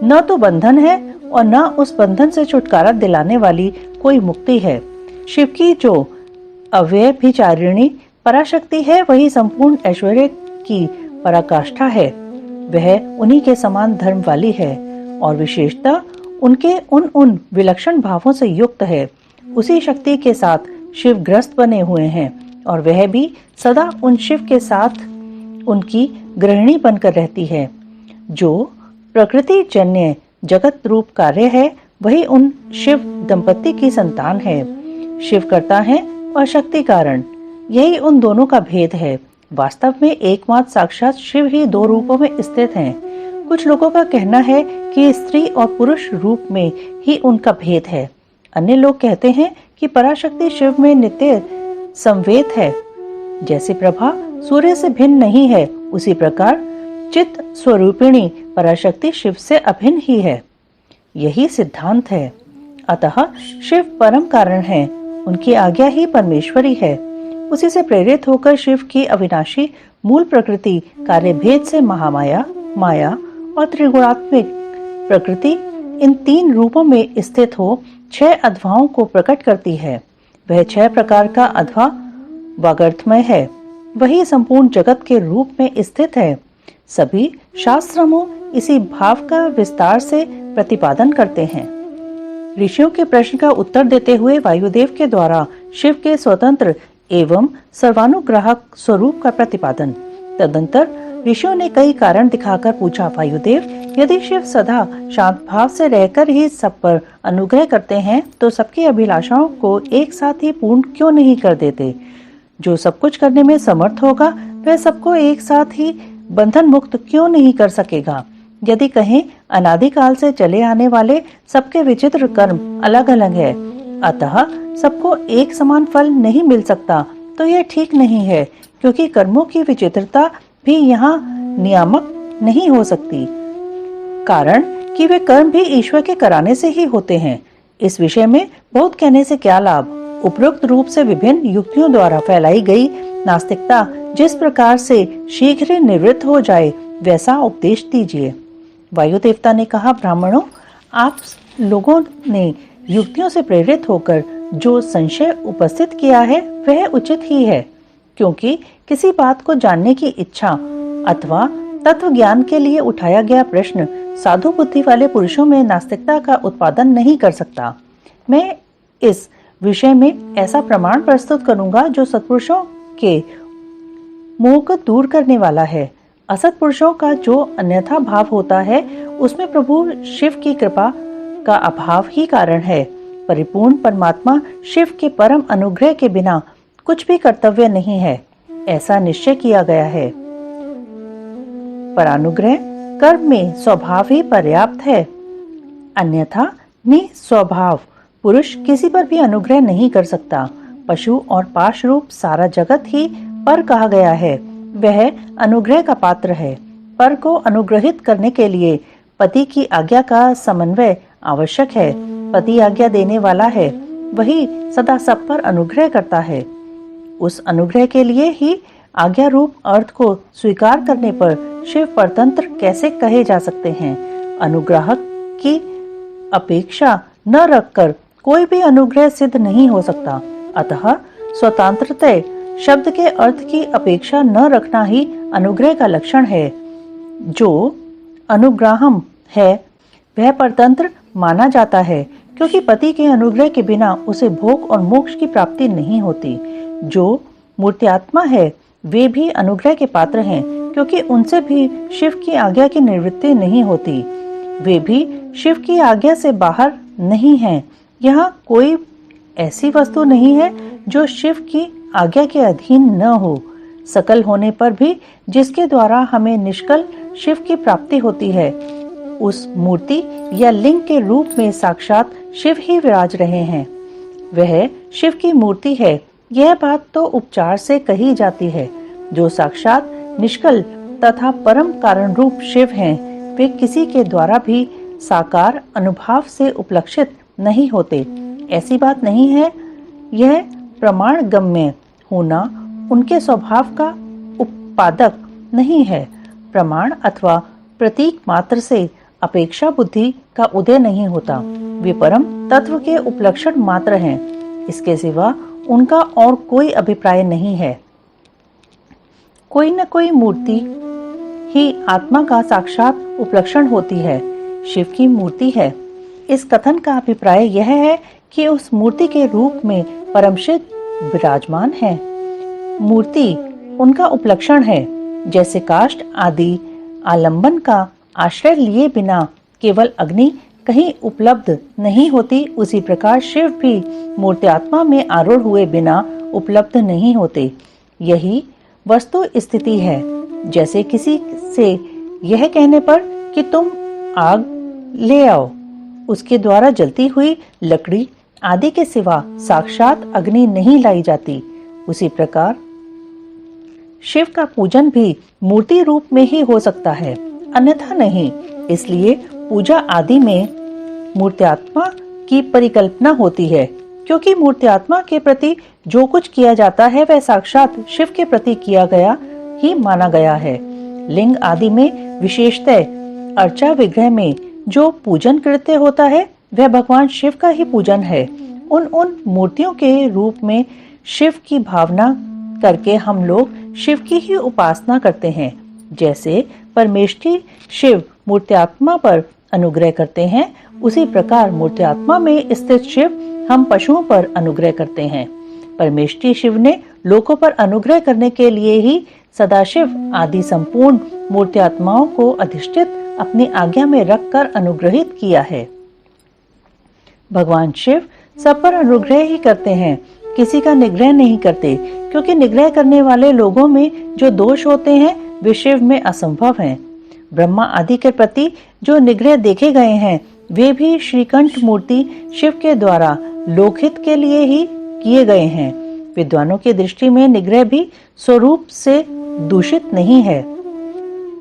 न तो बंधन है और न उस बंधन से छुटकारा दिलाने वाली कोई मुक्ति है। शिव की जो अव्यभिचारिणी पराशक्ति है, वही संपूर्ण ऐश्वर्य की पराकाष्ठा है। वह उन्हीं के समान धर्म वाली है और विशेषता उनके उन विलक्षण भावों से युक्त है। उसी शक्ति के साथ शिव ग्रस्त बने हुए हैं और वह भी सदा उन शिव के साथ उनकी गृहिणी बनकर रहती है। जो प्रकृति जन्य जगत रूप कार्य है, वही उन शिव दंपति की संतान है। शिव कर्ता है और शक्ति कारण, यही उन दोनों का भेद है। वास्तव में एकमात्र साक्षात शिव ही 2 रूपों में स्थित हैं। कुछ लोगों का कहना है कि स्त्री और पुरुष रूप में ही उनका भेद है। अन्य लोग कहते हैं कि पराशक्ति शिव में नित्य संवेद है। जैसे प्रभा सूर्य से भिन्न नहीं है, उसी प्रकार चित्त स्वरूपिणी पराशक्ति शिव से अभिन्न ही है। यही सिद्धांत है। अतः शिव परम कारण है, उनकी आज्ञा ही परमेश्वरी है। उसी से प्रेरित होकर शिव की अविनाशी मूल प्रकृति कार्य भेद से महामाया, माया और त्रिगुणात्मिक प्रकृति इन 3 रूपों में स्थित हो 6 अध्वाओं को प्रकट करती है। वह 6 प्रकार का अध्वा वागर्थमय है, वही संपूर्ण जगत के रूप में स्थित है। सभी शास्त्रों इसी भाव का विस्तार से प्रतिपादन करते हैं। ऋषियों के प्रश्न का उत्तर देते हुए वायुदेव के द्वारा शिव के स्वतंत्र एवं सर्वानुग्राहक स्वरूप का प्रतिपादन। तदंतर ऋषियों ने कई कारण दिखाकर पूछा, वायुदेव, यदि शिव सदा शांत भाव से रहकर ही सब पर अनुग्रह करते हैं, तो सबकी अभिलाषाओं को एक साथ ही पूर्ण क्यों नहीं कर देते? जो सब कुछ करने में समर्थ होगा, वह सबको एक साथ ही बंधन मुक्त क्यों नहीं कर सकेगा? यदि कहें अनादिकाल से चले आने वाले सबके विचित्र कर्म अलग अलग है, अतः सबको एक समान फल नहीं मिल सकता, तो यह ठीक नहीं है, क्योंकि कर्मों की विचित्रता भी यहाँ नियामक नहीं हो सकती। कारण कि वे कर्म भी ईश्वर के कराने से ही होते हैं। इस विषय में बहुत कहने से क्या लाभ? उपरोक्त रूप से विभिन्न युक्तियों द्वारा फैलाई गई नास्तिकता जिस प्रकार से शीघ्र निवृत्त हो जाए, वैसा उपदेश दीजिए। वायु देवता ने कहा, ब्राह्मणों, आप लोगों ने युक्तियों से प्रेरित होकर जो संशय उपस्थित किया है, वह उचित ही है, क्योंकि किसी बात को जानने की इच्छा अथवा तत्व ज्ञान के लिए उठाया गया प्रश्न साधु बुद्धि वाले पुरुषों में नास्तिकता का उत्पादन नहीं कर सकता। मैं इस विषय में ऐसा प्रमाण प्रस्तुत करूंगा जो सत्पुरुषों के मोह को दूर करने वाला है। असत पुरुषों का जो अन्यथा भाव होता है उसमें प्रभु शिव की कृपा का अभाव ही कारण है। परिपूर्ण परमात्मा शिव के परम अनुग्रह के बिना कुछ भी कर्तव्य नहीं है, ऐसा निश्चय किया गया है। पर अनुग्रह कर्म में स्वभाव ही पर्याप्त है, अन्यथा निस्वभाव पुरुष किसी पर भी अनुग्रह नहीं कर सकता। पशु और पाश रूप सारा जगत ही पर कहा गया है, वह अनुग्रह का पात्र है। पर को अनुग्रहित करने के लिए पति की आज्ञा का समन्वय आवश्यक है। पति आज्ञा देने वाला है, वही सदा सब पर अनुग्रह करता है। उस अनुग्रह के लिए ही आज्ञा रूप अर्थ को स्वीकार करने पर शिव परतंत्र कैसे कहे जा सकते हैं। अनुग्राहक की अपेक्षा न रखकर कोई भी अनुग्रह सिद्ध नहीं हो सकता। अतः स्वतंत्रता शब्द के अर्थ की अपेक्षा न रखना ही अनुग्रह का लक्षण है। जो अनुग्राहम है वह परतंत्र माना जाता है, क्योंकि पति के अनुग्रह के बिना उसे भोग और मोक्ष की प्राप्ति नहीं होती। जो मूर्त्यात्मा है वे भी अनुग्रह के पात्र हैं, क्योंकि उनसे भी शिव की आज्ञा की निवृत्ति नहीं होती। वे भी शिव की आज्ञा से बाहर नहीं हैं। यहाँ कोई ऐसी वस्तु नहीं है जो शिव की आज्ञा के अधीन न हो। सकल होने पर भी जिसके द्वारा हमें निष्कल शिव की प्राप्ति होती है, उस मूर्ति या लिंग के रूप में साक्षात शिव ही विराज रहे हैं। वह शिव की मूर्ति है, यह बात तो उपचार से कही जाती है। जो साक्षात निष्कल तथा परम कारण रूप शिव हैं, वे किसी के द्वारा भी साकार अनुभव से उपलक्षित नहीं होते। ऐसी बात नहीं है। यह प्रमाण गम्य होना उनके स्वभाव का उत्पादक नहीं है। प्रमाण अथवा प्रतीक मात्र से अपेक्षा बुद्धि का उदय नहीं होता। वे परम तत्व के उपलक्षण मात्र हैं, इसके सिवा उनका और कोई अभिप्राय नहीं है। कोई न कोई मूर्ति ही आत्मा का साक्षात उपलक्षण होती है। शिव की मूर्ति है, इस कथन का अभिप्राय यह है कि उस मूर्ति के रूप में परमशिव विराजमान है। मूर्ति उनका उपलक्षण है। जैसे काष्ठ आदि आलंबन का आश्रय लिए बिना केवल अग्नि कहीं उपलब्ध नहीं होती, उसी प्रकार शिव भी मूर्त्यात्मा में आरूढ़ हुए बिना उपलब्ध नहीं होते। यही वस्तु स्थिति है। जैसे किसी से यह कहने पर कि तुम आग ले आओ, उसके द्वारा जलती हुई लकड़ी आदि के सिवा साक्षात अग्नि नहीं लाई जाती, उसी प्रकार शिव का पूजन भी मूर्ति रूप में ही हो सकता है, अन्यथा नहीं। इसलिए पूजा आदि में मूर्त्यात्मा की परिकल्पना होती है, क्योंकि मूर्त्यात्मा के प्रति जो कुछ किया जाता है वह साक्षात शिव के प्रति किया गया ही माना गया है। लिंग आदि में विशेषतः अर्चा विग्रह में जो पूजन कृत्य होता है वह भगवान शिव का ही पूजन है। उन मूर्तियों के रूप में शिव की भावना करके हम लोग शिव की ही उपासना करते हैं। जैसे परमेष्ठी शिव मूर्त्यात्मा पर अनुग्रह करते हैं, उसी प्रकार मूर्त्यात्मा में स्थित शिव हम पशुओं पर अनुग्रह करते हैं। परमेष्ठी शिव ने लोकों पर अनुग्रह करने के लिए ही सदाशिव आदि संपूर्ण मूर्त्यात्माओं को अधिष्ठित अपनी आज्ञा में रखकर अनुग्रहित किया है। भगवान शिव सब पर अनुग्रह ही करते हैं, किसी का निग्रह नहीं करते, क्योंकि निग्रह करने वाले लोगों में जो दोष होते हैं वे शिव में असंभव हैं। ब्रह्मा आदि के प्रति जो निग्रह देखे गए हैं वे भी श्रीकंठ मूर्ति शिव के द्वारा लोकहित के लिए ही किए गए हैं। विद्वानों की दृष्टि में निग्रह भी स्वरूप से दूषित नहीं है।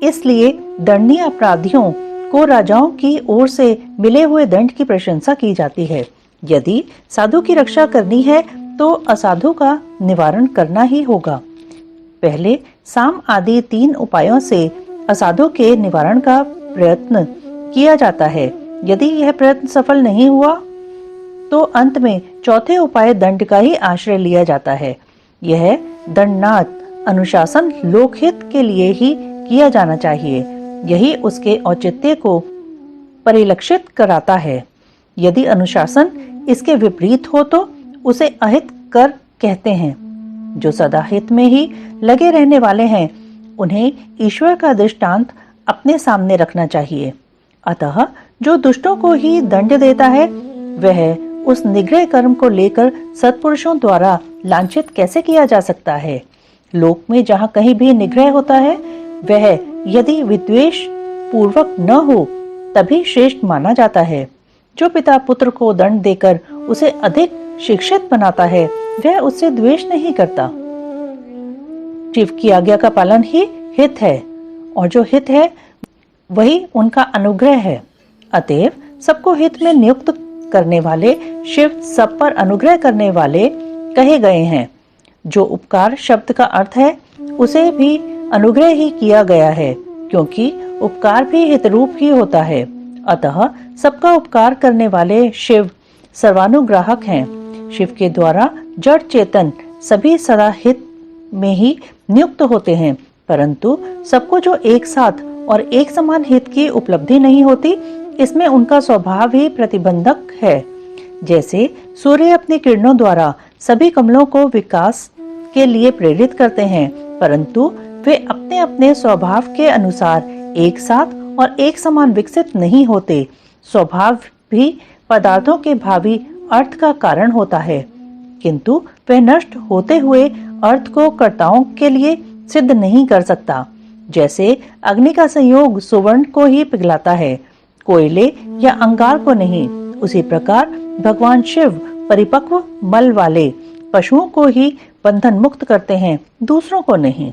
इसलिए दंडनीय अपराधियों को राजाओं की ओर से मिले हुए दंड की प्रशंसा की जाती है। यदि साधु की रक्षा करनी है तो असाधु का निवारण करना ही होगा। पहले साम आदि 3 उपायों से असाधु के निवारण का प्रयत्न किया जाता है। यदि यह प्रयत्न सफल नहीं हुआ तो अंत में चौथे उपाय दंड का ही आश्रय लिया जाता है। यह दंडनाद अनुशासन लोकहित के लिए ही किया जाना चाहिए, यही उसके औचित्य को परिलक्षित कराता है। यदि अनुशासन इसके विपरीत हो तो उसे अहित कर कहते हैं। जो सदा हित में ही लगे रहने वाले हैं, उन्हें ईश्वर का दृष्टांत अपने सामने रखना चाहिए। अतः जो दुष्टों को ही दंड देता है, वह उस निग्रह कर्म को लेकर सत्पुरुषों द्वारा लांछित कैसे किया जा सकता है। लोक में जहाँ कहीं भी निग्रह होता है, वह यदि विद्वेष पूर्वक न हो तभी श्रेष्ठ माना जाता है। जो पिता पुत्र को दंड देकर उसे अधिक शिक्षित बनाता है, वह उससे द्वेष नहीं करता। शिव की आज्ञा का पालन ही हित है, और जो हित है वही उनका अनुग्रह है। अतएव सबको हित में नियुक्त करने वाले शिव सब पर अनुग्रह करने वाले कहे गए हैं। जो उपकार शब्द का अर्थ है, उसे भी अनुग्रह ही किया गया है, क्योंकि उपकार भी हितरूप ही होता है। अतः सबका उपकार करने वाले शिव सर्वानुग्राहक हैं। शिव के द्वारा जड़ चेतन सभी सदा हित में ही नियुक्त होते हैं, परंतु सबको जो एक साथ और एक समान हित की उपलब्धि नहीं होती, इसमें उनका स्वभाव ही प्रतिबंधक है। जैसे सूर्य अपनी किरणों द्वारा सभी कमलों को विकास के लिए प्रेरित करते हैं, परंतु वे अपने अपने स्वभाव के अनुसार एक साथ और एक समान विकसित नहीं होते। स्वभाव भी पदार्थों के भावी अर्थ का कारण होता है, किंतु वह नष्ट होते हुए अर्थ को कर्ताओं के लिए सिद्ध नहीं कर सकता। जैसे अग्नि का संयोग सुवर्ण को ही पिघलाता है, कोयले या अंगार को नहीं, उसी प्रकार भगवान शिव परिपक्व मल वाले पशुओं को ही बंधन मुक्त करते हैं, दूसरों को नहीं।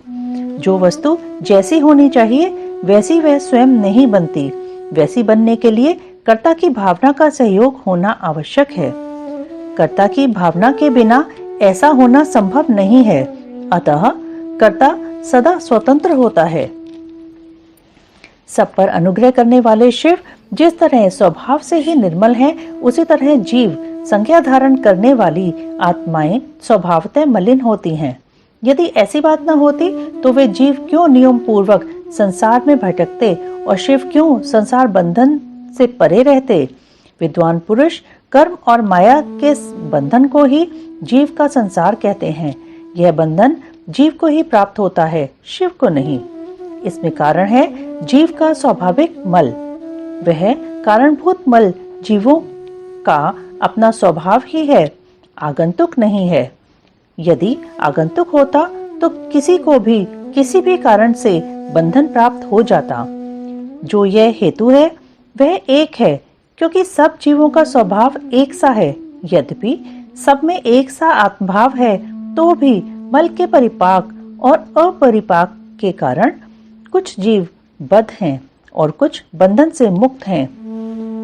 जो वस्तु जैसी होनी चाहिए वैसी वह स्वयं नहीं बनती। वैसी बनने के लिए कर्ता की भावना का सहयोग होना आवश्यक है। कर्ता की भावना के बिना ऐसा होना संभव नहीं है। अतः कर्ता सदा स्वतंत्र होता है। सब पर अनुग्रह करने वाले शिव जिस तरह स्वभाव से ही निर्मल हैं, उसी तरह जीव संज्ञा धारण करने वाली आत्माएं स्वभावतः मलिन होती हैं। यदि ऐसी बात न होती तो वे जीव क्यों नियम पूर्वक संसार में भटकते और शिव क्यों संसार बंधन से परे रहते। विद्वान पुरुष कर्म और माया के बंधन को ही जीव का संसार कहते हैं। यह बंधन जीव को ही प्राप्त होता है, शिव को नहीं। इसमें कारण है जीव का स्वाभाविक मल। वह कारणभूत मल जीवों का अपना स्वभाव ही है, आगंतुक नहीं है। यदि आगंतुक होता तो किसी को भी किसी भी कारण से बंधन प्राप्त हो जाता। जो यह हेतु है वह एक है, क्योंकि सब जीवों का स्वभाव एक सा है। यद्यपि सब में एक सा आत्मभाव है, तो भी मल के परिपाक और अपरिपाक के कारण कुछ जीव बद्ध हैं और कुछ बंधन से मुक्त हैं।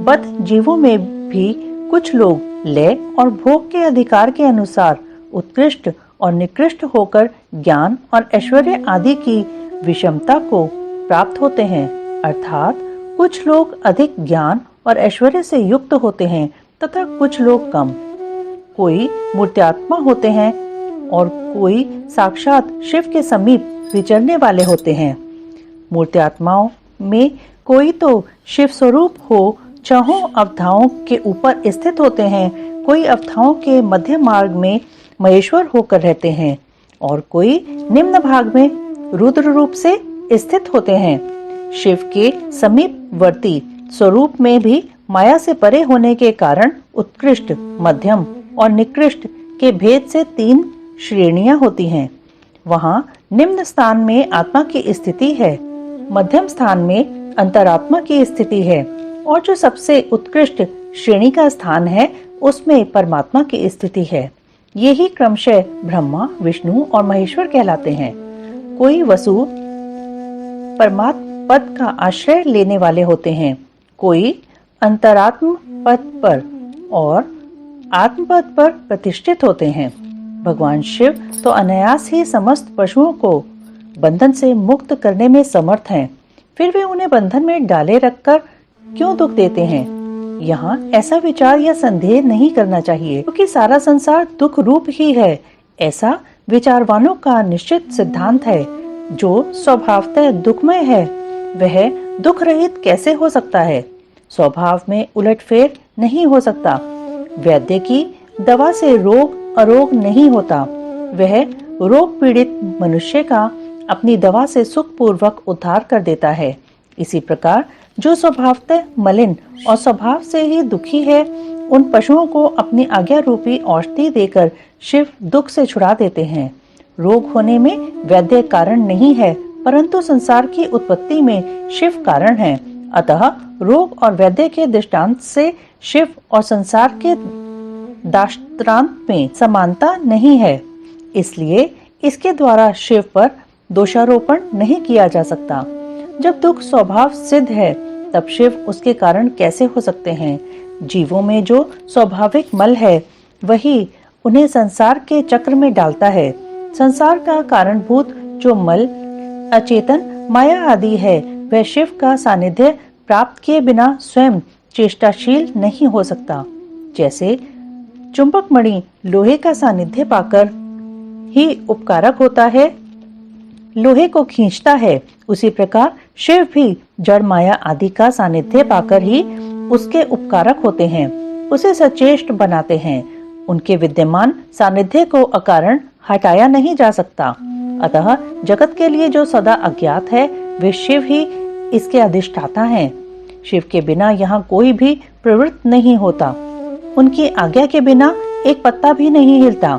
बद्ध जीवों में भी कुछ लोग लय और भोग के अधिकार के अनुसार उत्कृष्ट और निकृष्ट होकर ज्ञान और ऐश्वर्य आदि की विषमता को प्राप्त होते हैं। अर्थात कुछ लोग अधिक ज्ञान और ऐश्वर्य से युक्त होते हैं तथा कुछ लोग कम। कोई मूर्त्यात्मा होते हैं और कोई साक्षात शिव के समीप विचरने वाले होते हैं। मूर्त्यात्माओं में कोई तो शिव स्वरूप हो चाहों अवधाओं के ऊपर स्थित होते हैं, कोई अवधाओं के मध्य मार्ग में महेश्वर होकर रहते हैं और कोई निम्न भाग में रुद्र रूप से स्थित होते हैं। शिव के समीपवर्ती स्वरूप में भी माया से परे होने के कारण उत्कृष्ट, मध्यम और निकृष्ट के भेद से 3 श्रेणियां होती हैं। वहां निम्न स्थान में आत्मा की स्थिति है, मध्यम स्थान में अंतरात्मा की स्थिति है और जो सबसे उत्कृष्ट श्रेणी का स्थान है उसमें परमात्मा की स्थिति है। यही क्रमशः ब्रह्मा, विष्णु और महेश्वर कहलाते हैं। कोई वसु परमात्म पद का आश्रय लेने वाले होते हैं, कोई अंतरात्म पद पर और आत्म पद पर प्रतिष्ठित होते हैं। भगवान शिव तो अनायास ही समस्त पशुओं को बंधन से मुक्त करने में समर्थ हैं, फिर वे उन्हें बंधन में डाले रखकर क्यों दुख देते हैं। यहाँ ऐसा विचार या संदेह नहीं करना चाहिए, क्योंकि सारा संसार दुख रूप ही है। ऐसा विचारवानों का निश्चित सिद्धांत है। जो स्वभावतः दुखमय है वह दुख रहित कैसे हो सकता है। स्वभाव में उलटफेर नहीं हो सकता। वैद्य की दवा से रोग अरोग नहीं होता। वह रोग पीड़ित मनुष्य का अपनी दवा से सुखपूर्वक उद्धार कर देता है। इसी प्रकार जो स्वभावतः मलिन और स्वभाव से ही दुखी है, उन पशुओं को अपनी आज्ञा रूपी औषधि देकर शिव दुख से छुड़ा देते हैं। रोग होने में वैद्य कारण नहीं है, परंतु संसार की उत्पत्ति में शिव कारण है। अतः रोग और वैद्य के दृष्टांत से शिव और संसार के दृष्टांत में समानता नहीं है, इसलिए इसके द्वारा शिव पर दोषारोपण नहीं किया जा सकता। जब दुख स्वभाव सिद्ध है, तब शिव उसके कारण कैसे हो सकते हैं? जीवों में जो स्वाभाविक मल है, वही उन्हें संसार के चक्र में डालता है। संसार का कारणभूत जो मल अचेतन माया आदि है, वह शिव का सानिध्य प्राप्त किए बिना स्वयं चेष्टाशील नहीं हो सकता। जैसे चुंबक मणि लोहे का सानिध्य पाकर ही उपकारक होता है, लोहे को खींचता है, उसी प्रकार शिव भी जड़ माया आदि का सानिध्य पाकर ही उसके उपकारक होते हैं, उसे सचेष्ट बनाते हैं। उनके विद्यमान सानिध्य को अकारण हटाया नहीं जा सकता। अतः जगत के लिए जो सदा अज्ञात है, वे शिव ही इसके अधिष्ठाता हैं। शिव के बिना यहाँ कोई भी प्रवृत्त नहीं होता। उनकी आज्ञा के बिना एक पत्ता भी नहीं हिलता।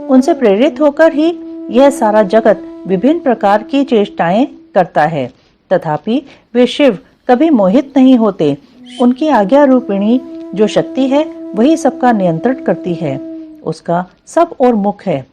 उनसे प्रेरित होकर ही यह सारा जगत विभिन्न प्रकार की चेष्टाएं करता है, तथापि वे शिव कभी मोहित नहीं होते। उनकी आज्ञा रूपिणी जो शक्ति है, वही सबका नियंत्रण करती है। उसका सब और मुख है।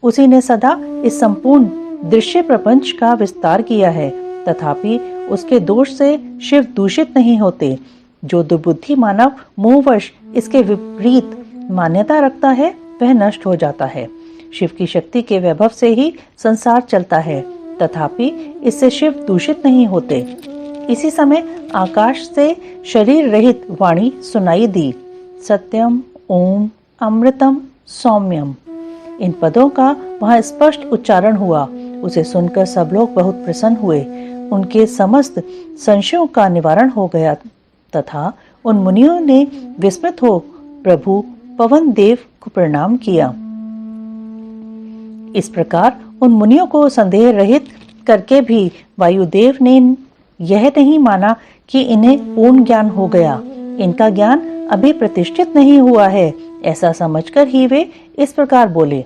उसी ने सदा इस संपूर्ण दृश्य प्रपंच का विस्तार किया है, तथापि उसके दोष से शिव दूषित नहीं होते। जो दुर्बुद्धि मानव मोहवश इसके विपरीत मान्यता रखता है, वह नष्ट हो जाता है। शिव की शक्ति के वैभव से ही संसार चलता है, तथापि इससे शिव दूषित नहीं होते। इसी समय आकाश से शरीर रहित वाणी सुनाई दी, सत्यम ओम अमृतम सौम्यम। इन पदों का वहां स्पष्ट उच्चारण हुआ। उसे सुनकर सब लोग बहुत प्रसन्न हुए। उनके समस्त संशयों का निवारण हो गया तथा उन मुनियों ने विस्मित हो प्रभु पवन देव को प्रणाम किया। इस प्रकार उन मुनियों को संदेह रहित करके भी वायुदेव ने यह नहीं माना कि इन्हें पूर्ण ज्ञान हो गया। इनका ज्ञान अभी प्रतिष्ठित नहीं हुआ है, ऐसा समझकर ही वे इस प्रकार बोले।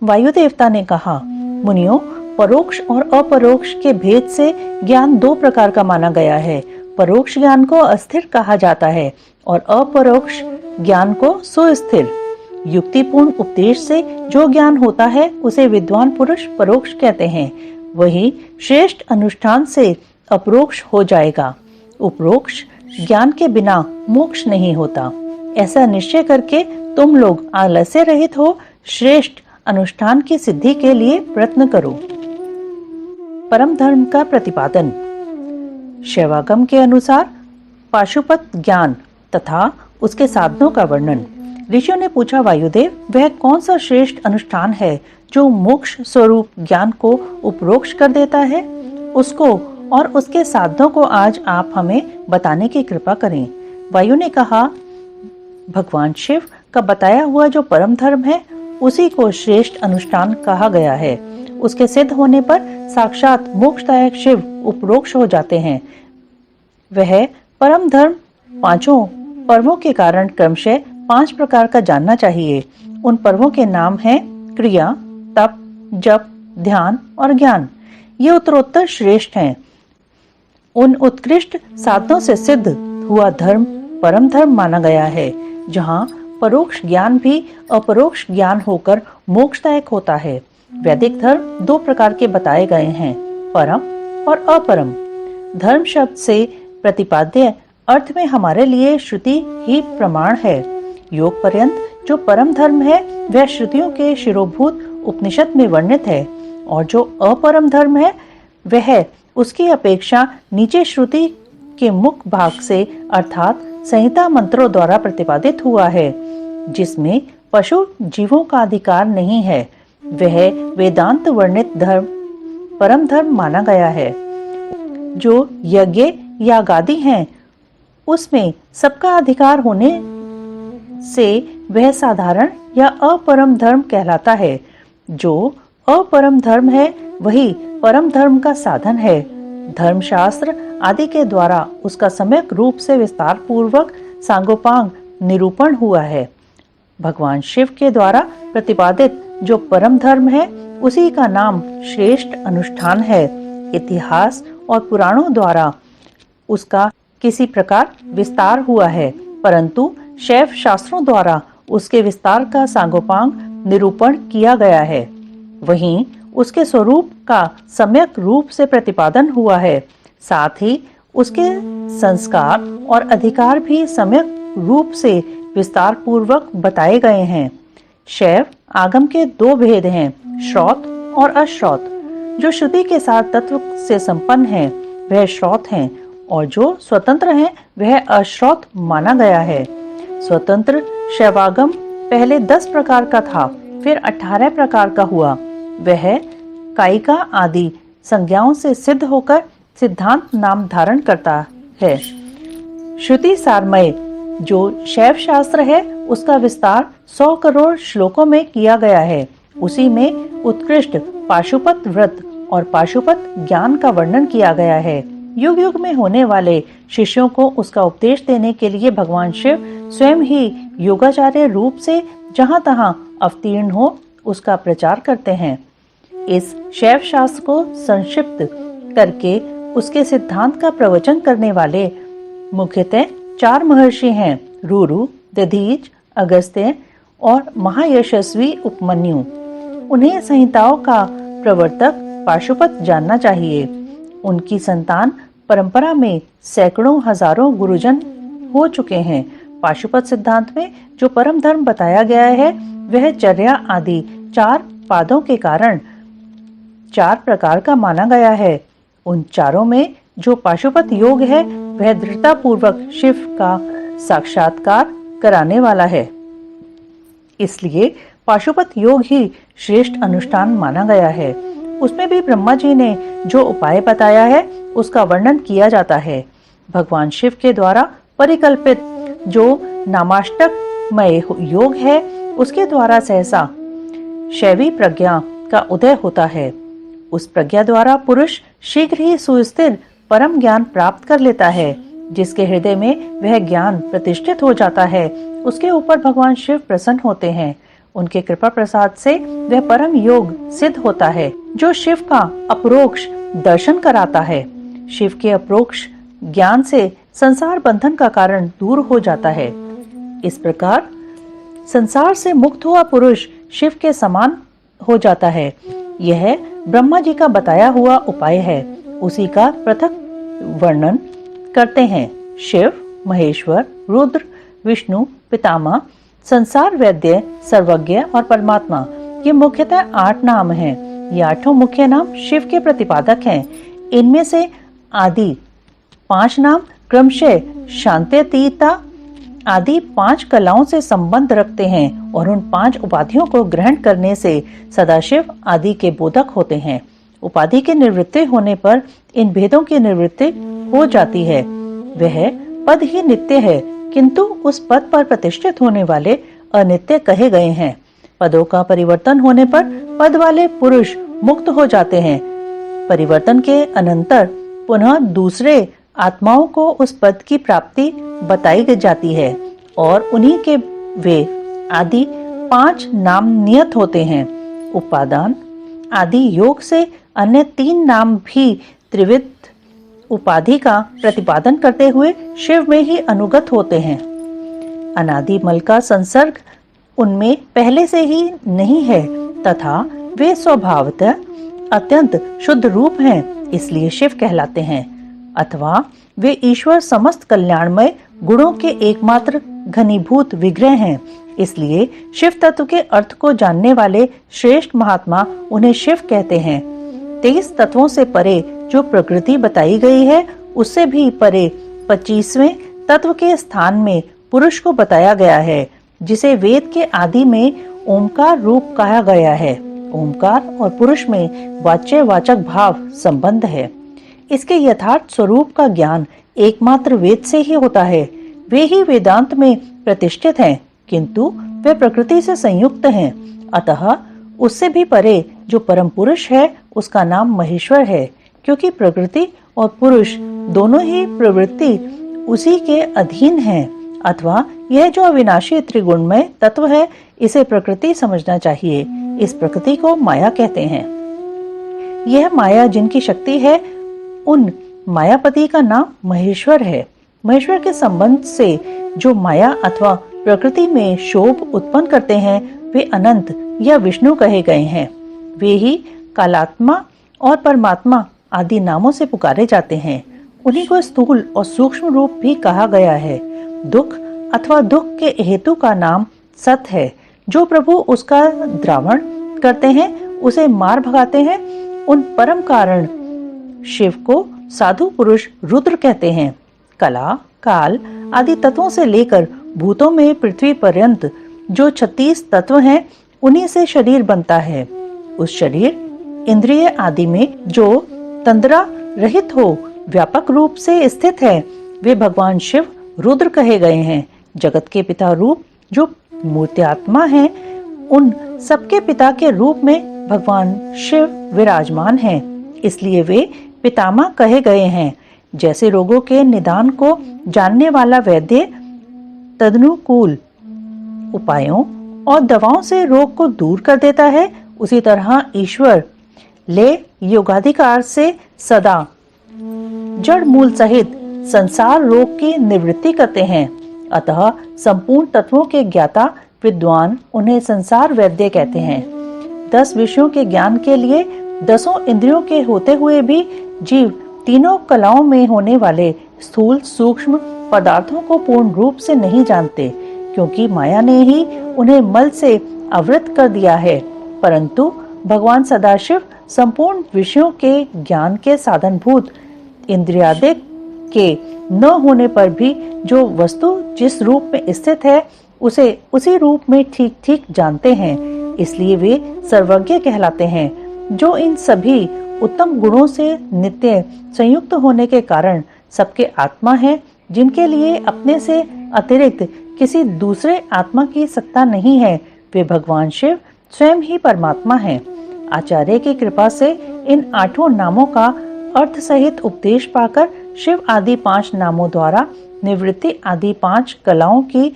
वायु देवता ने कहा, मुनियों, परोक्ष और अपरोक्ष के भेद से ज्ञान दो प्रकार का माना गया है। परोक्ष ज्ञान को अस्थिर कहा जाता है और अपरोक्ष ज्ञान को सुस्थिर। युक्तिपूर्ण उपदेश से जो ज्ञान होता है, उसे विद्वान पुरुष परोक्ष कहते हैं। वही श्रेष्ठ अनुष्ठान से अपरोक्ष हो जाएगा। उपरोक्ष ज्ञान के बिना मोक्ष नहीं होता। ऐसा निश्चय करके तुम लोग आलस्य रहित हो श्रेष्ठ अनुष्ठान की सिद्धि के लिए प्रयत्न करो। परम धर्म का प्रतिपादन। शैवागम के अनुसार पाशुपत ज्ञान तथा उसके साधनों का वर्णन। ऋषियों ने पूछा, वायुदेव, वह कौन सा श्रेष्ठ अनुष्ठान है जो मोक्ष स्वरूप ज्ञान को उपरोक्ष कर देता है? उसको और उसके साधनों को आज आप हमें बताने की कृपा करें। वायु ने कहा, भगवान शिव का बताया हुआ जो परम धर्म है, उसी को श्रेष्ठ अनुष्ठान कहा गया है। उसके सिद्ध होने पर साक्षात मोक्षदायक शिव उपरोक्ष हो जाते हैं। वह परम धर्म पांचों पर्वों के कारण क्रमशः 5 प्रकार का जानना चाहिए। उन पर्वों के नाम हैं क्रिया, तप, जप, ध्यान और ज्ञान। ये उत्तरोत्तर श्रेष्ठ हैं। उन उत्कृष्ट साधनों से सिद्ध हुआ धर्म परम धर्म माना गया है, जहाँ परोक्ष ज्ञान भी अपरोक्ष ज्ञान होकर मोक्षदायक होता है। वैदिक धर्म 2 प्रकार के बताए गए हैं, परम और अपरम। धर्म शब्द से प्रतिपाद्य अर्थ में हमारे लिए श्रुति ही प्रमाण है। योग पर्यंत जो परम धर्म है, वह श्रुतियों के शिरोभूत उपनिषद में वर्णित है, और जो अपरम धर्म है, वह उसकी अपेक्षा नीचे श्रुति के मुख भाग से अर्थात संहिता मंत्रों द्वारा प्रतिपादित हुआ है, जिसमें पशु जीवों का अधिकार नहीं है। वह वेदांत वर्णित धर्म परम धर्म माना गया है। जो यज्ञ यागादि हैं, उसमें सबका अधिकार होने से वह साधारण या अपरम धर्म कहलाता है। जो अपरम धर्म है वही परम धर्म का साधन है। धर्मशास्त्र आदि के द्वारा उसका सम्यक रूप से विस्तार पूर्वक सांगोपांग निरूपण हुआ है। भगवान शिव के द्वारा प्रतिपादित जो परम धर्म है उसी का नाम श्रेष्ठ अनुष्ठान है। इतिहास और पुराणों द्वारा उसका किसी प्रकार विस्तार हुआ है, परंतु शैव शास्त्रों द्वारा उसके विस्तार का सांगोपांग निरूपण किया गया है। वहीं उसके स्वरूप का सम्यक रूप से प्रतिपादन हुआ है। साथ ही उसके संस्कार और अधिकार भी सम्यक रूप से विस्तार पूर्वक बताए गए हैं। शैव आगम के दो भेद हैं, श्रौत और अश्रौत। जो श्रुति के साथ तत्व से संपन्न है वह श्रौत हैं और जो स्वतंत्र हैं वह अश्रौत माना गया है। स्वतंत्र शैवागम पहले 10 प्रकार का था, फिर 18 प्रकार का हुआ। वह कायिका आदि संज्ञाओं से सिद्ध होकर सिद्धांत नाम धारण करता है। श्रुति सारमय जो शैव शास्त्र है उसका विस्तार 100 करोड़ श्लोकों में किया गया है। उसी में उत्कृष्ट पाशुपत व्रत और पाशुपत ज्ञान का वर्णन किया गया है। युग युग में होने वाले शिष्यों को उसका उपदेश देने के लिए भगवान शिव स्वयं ही योगाचार्य रूप से जहाँ तहाँ अवतीर्ण हो उसका प्रचार करते हैं। इस शैव शास्त्र को संक्षिप्त करके उसके सिद्धांत का प्रवचन करने वाले मुख्यतः 4 महर्षि हैं, रुरु, दधीच, अगस्त्य और महायशस्वी उपमन्यु। उन्हें संहिताओं का प्रवर्तक पाशुपत जानना चाहिए। उनकी संतान परंपरा में सैकड़ों हजारों गुरुजन हो चुके हैं। पाशुपत सिद्धांत में जो परम धर्म बताया गया है वह चर्या आदि 4 पादों के कारण 4 प्रकार का माना गया है। उन चारों में जो पाशुपत योग है वह दृढ़ता पूर्वक शिव का साक्षात्कार कराने वाला है। इसलिए पाशुपत योग ही श्रेष्ठ अनुष्ठान माना गया है। उसमें भी ब्रह्मा जी ने जो उपाय बताया है उसका वर्णन किया जाता है। भगवान शिव के द्वारा परिकल्पित जो नामाष्टकमय योग है उसके द्वारा सहसा शैवी प्रज्ञा का उदय होता है। उस प्रज्ञा द्वारा पुरुष शीघ्र ही सुस्थिर परम ज्ञान प्राप्त कर लेता है। जिसके हृदय में वह ज्ञान प्रतिष्ठित हो जाता है उसके ऊपर भगवान शिव प्रसन्न होते हैं। उनके कृपा प्रसाद से वह परम योग सिद्ध होता है जो शिव का अपरोक्ष दर्शन कराता है। शिव के अपरोक्ष ज्ञान से संसार बंधन का कारण दूर हो जाता है। इस प्रकार संसार से मुक्त हुआ पुरुष शिव के समान हो जाता है। यह ब्रह्मा जी का बताया हुआ उपाय है। उसी का पृथक वर्णन करते हैं। शिव, महेश्वर, रुद्र, विष्णु, पितामह, संसार वैद्य, सर्वज्ञ और परमात्मा, ये मुख्यतः 8 नाम हैं। ये 8 मुख्य नाम शिव के प्रतिपादक हैं। इनमें से आदि 5 नाम क्रमशः शांत्यतीता आदि 5 कलाओं से संबंध रखते हैं और उन 5 उपाधियों को ग्रहण करने से सदाशिव आदि के बोधक होते हैं। उपाधि के निवृत्ति होने पर इन भेदों की निवृत्ति हो जाती है। वह पद ही नित्य है, किंतु उस पद पर प्रतिष्ठित होने वाले अनित्य कहे गए हैं। पदों का परिवर्तन होने पर पद वाले पुरुष मुक्त हो जाते हैं। परिवर्तन के अनंतर पुनः दूसरे आत्माओं को उस पद की प्राप्ति बताई जाती है और उन्हीं के वे आदि 5 नाम नियत होते हैं। उपादान आदि योग से अन्य 3 नाम भी त्रिविध उपाधि का प्रतिपादन करते हुए शिव में ही अनुगत होते हैं। अनादि मल का संसर्ग उनमें पहले से ही नहीं है तथा वे स्वभावतः अत्यंत शुद्ध रूप हैं, इसलिए शिव कहलाते हैं। अथवा वे ईश्वर समस्त कल्याणमय गुणों के एकमात्र घनीभूत विग्रह हैं, इसलिए शिव तत्व के अर्थ को जानने वाले श्रेष्ठ महात्मा उन्हें शिव कहते हैं। 23 तत्वों से परे जो प्रकृति बताई गई है उससे भी परे 25वें तत्व के स्थान में पुरुष को बताया गया है, जिसे वेद के आदि में ओमकार रूप कहा गया है। ओमकार और पुरुष में वाच्य वाचक भाव संबंध है। इसके यथार्थ स्वरूप का ज्ञान एकमात्र वेद से ही होता है। वे ही वेदांत में प्रतिष्ठित हैं। किंतु वे प्रकृति से संयुक्त हैं। अतः उससे भी परे जो परम पुरुष है उसका नाम महेश्वर है, क्योंकि प्रकृति और पुरुष दोनों ही प्रवृत्ति उसी के अधीन हैं। अथवा यह जो अविनाशी त्रिगुणमय तत्व है इसे प्रकृति समझना चाहिए। इस प्रकृति को माया कहते हैं। यह माया जिनकी शक्ति है उन मायापति का नाम महेश्वर है। महेश्वर के संबंध से जो माया अथवा प्रकृति में शोभ उत्पन्न करते हैं वे अनंत या विष्णु कहे गए हैं। वे ही कालात्मा और परमात्मा आदि नामों से पुकारे जाते हैं। उन्हीं को स्थूल और सूक्ष्म रूप भी कहा गया है। दुख अथवा दुख के हेतु का नाम सत है। जो प्रभु उसका द्रावण करते हैं उसे मार भगाते हैं। उन परम कारण शिव को साधु पुरुष रुद्र कहते हैं। कला काल आदि तत्वों से लेकर भूतों में पृथ्वी पर्यंत जो 36 तत्व हैं उन्हीं से शरीर बनता है। उस शरीर इंद्रिय आदि में जो तंद्रा रहित हो व्यापक रूप से स्थित है वे भगवान शिव रुद्र कहे गए हैं। जगत के पिता रूप जो मूर्त्यात्मा हैं उन सबके पिता के रूप में भगवान शिव विराजमान हैं। इसलिए वे पितामह कहे गए हैं। जैसे रोगों के निदान को जानने वाला वैद्य तदनुकूल उपायों और दवाओं से रोग को दूर कर देता है, उसी तरह ईश्वर ले योगाधिकार से सदा जड़ मूल सहित संसार रोग की निवृत्ति करते हैं। अतः संपूर्ण तत्वों के ज्ञाता विद्वान उन्हें संसार वैद्य कहते हैं। 10 विषयों के ज्ञान के लिए 10 इंद्रियों के होते हुए भी जीव तीनों कलाओं में होने वाले स्थूल सूक्ष्म पदार्थों को पूर्ण रूप से नहीं जानते, क्योंकि माया ने ही उन्हें मल से आवृत कर दिया है। परंतु भगवान सदाशिव संपूर्ण विषयों के ज्ञान के साधनभूत इंद्रियादिक के न होने पर भी जो वस्तु जिस रूप में स्थित है उसे उसी रूप में ठीक ठीक जानते हैं। इसलिए वे सर्वज्ञ कहलाते हैं। जो इन सभी उत्तम गुणों से नित्य संयुक्त होने के कारण सबके आत्मा है, जिनके लिए अपने से अतिरिक्त किसी दूसरे आत्मा की सत्ता नहीं है, वे भगवान शिव स्वयं ही परमात्मा हैं। आचार्य की कृपा से इन 8 नामों का अर्थ सहित उपदेश पाकर शिव आदि 5 नामों द्वारा निवृत्ति आदि 5 कलाओं की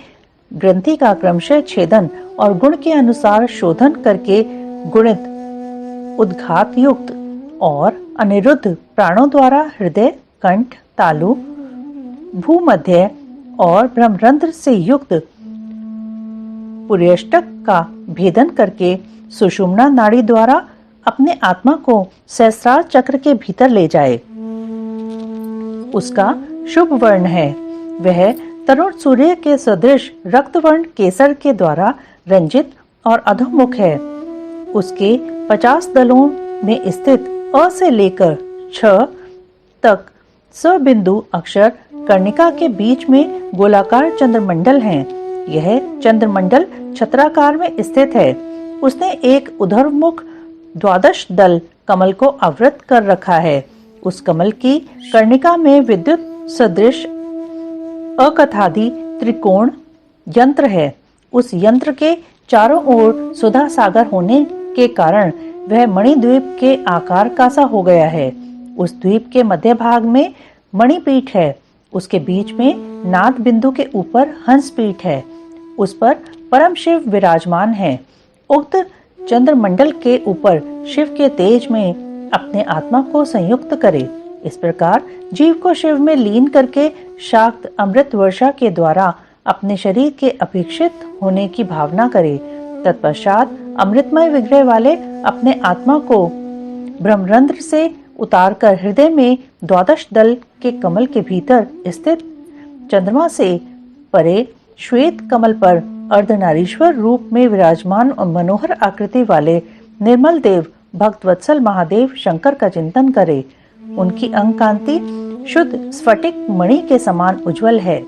ग्रंथि का क्रमशः छेदन और गुण के अनुसार शोधन करके गुणित उद्घात युक्त और अनिरुद्ध प्राणों द्वारा हृदय कंठ तालु भूमध्य और ब्रह्मरंध्र से युक्त पुर्यष्टक का भेदन करके सुषुम्ना नाड़ी द्वारा अपने आत्मा को सहस्रार चक्र के भीतर ले जाए। उसका शुभ वर्ण है। वह तरुण सूर्य के सदृश रक्त वर्ण केसर के द्वारा रंजित और अधोमुख है। उसके 50 दलों में स्थित अ से लेकर छ तक सबिंदु अक्षर कर्णिका के बीच में गोलाकार चंद्रमंडल हैं। यह चंद्रमंडल छत्राकार में स्थित है। उसने एक उधरमुख 12 दल कमल को आवृत कर रखा है। उस कमल की कर्णिका में विद्युत सदृश अकथादि त्रिकोण यंत्र है। उस यंत्र के चारों ओर सुधा सागर होने के कारण वह मणिद्वीप के आकार का सा हो गया है। उस द्वीप के मध्य भाग में मणिपीठ है। उसके बीच में नाद बिंदु के ऊपर हंस पीठ है। उस पर परम शिव विराजमान है। उक्त चंद्रमंडल के ऊपर शिव के तेज में अपने आत्मा को संयुक्त करे। इस प्रकार जीव को शिव में लीन करके शाक्त अमृत वर्षा के द्वारा अपने शरीर के अपेक्षित होने की भावना करे। तत्पश्चात अमृतमय विग्रह वाले अपने आत्मा को ब्रह्मरंध्र से उतारकर हृदय में 12 दल के कमल के भीतर स्थित चंद्रमा से परे श्वेत कमल पर अर्धनारीश्वर रूप में विराजमान और मनोहर आकृति वाले निर्मल देव भक्तवत्सल महादेव शंकर का चिंतन करे। उनकी अंग कांति शुद्ध स्फटिक मणि के समान उज्जवल है।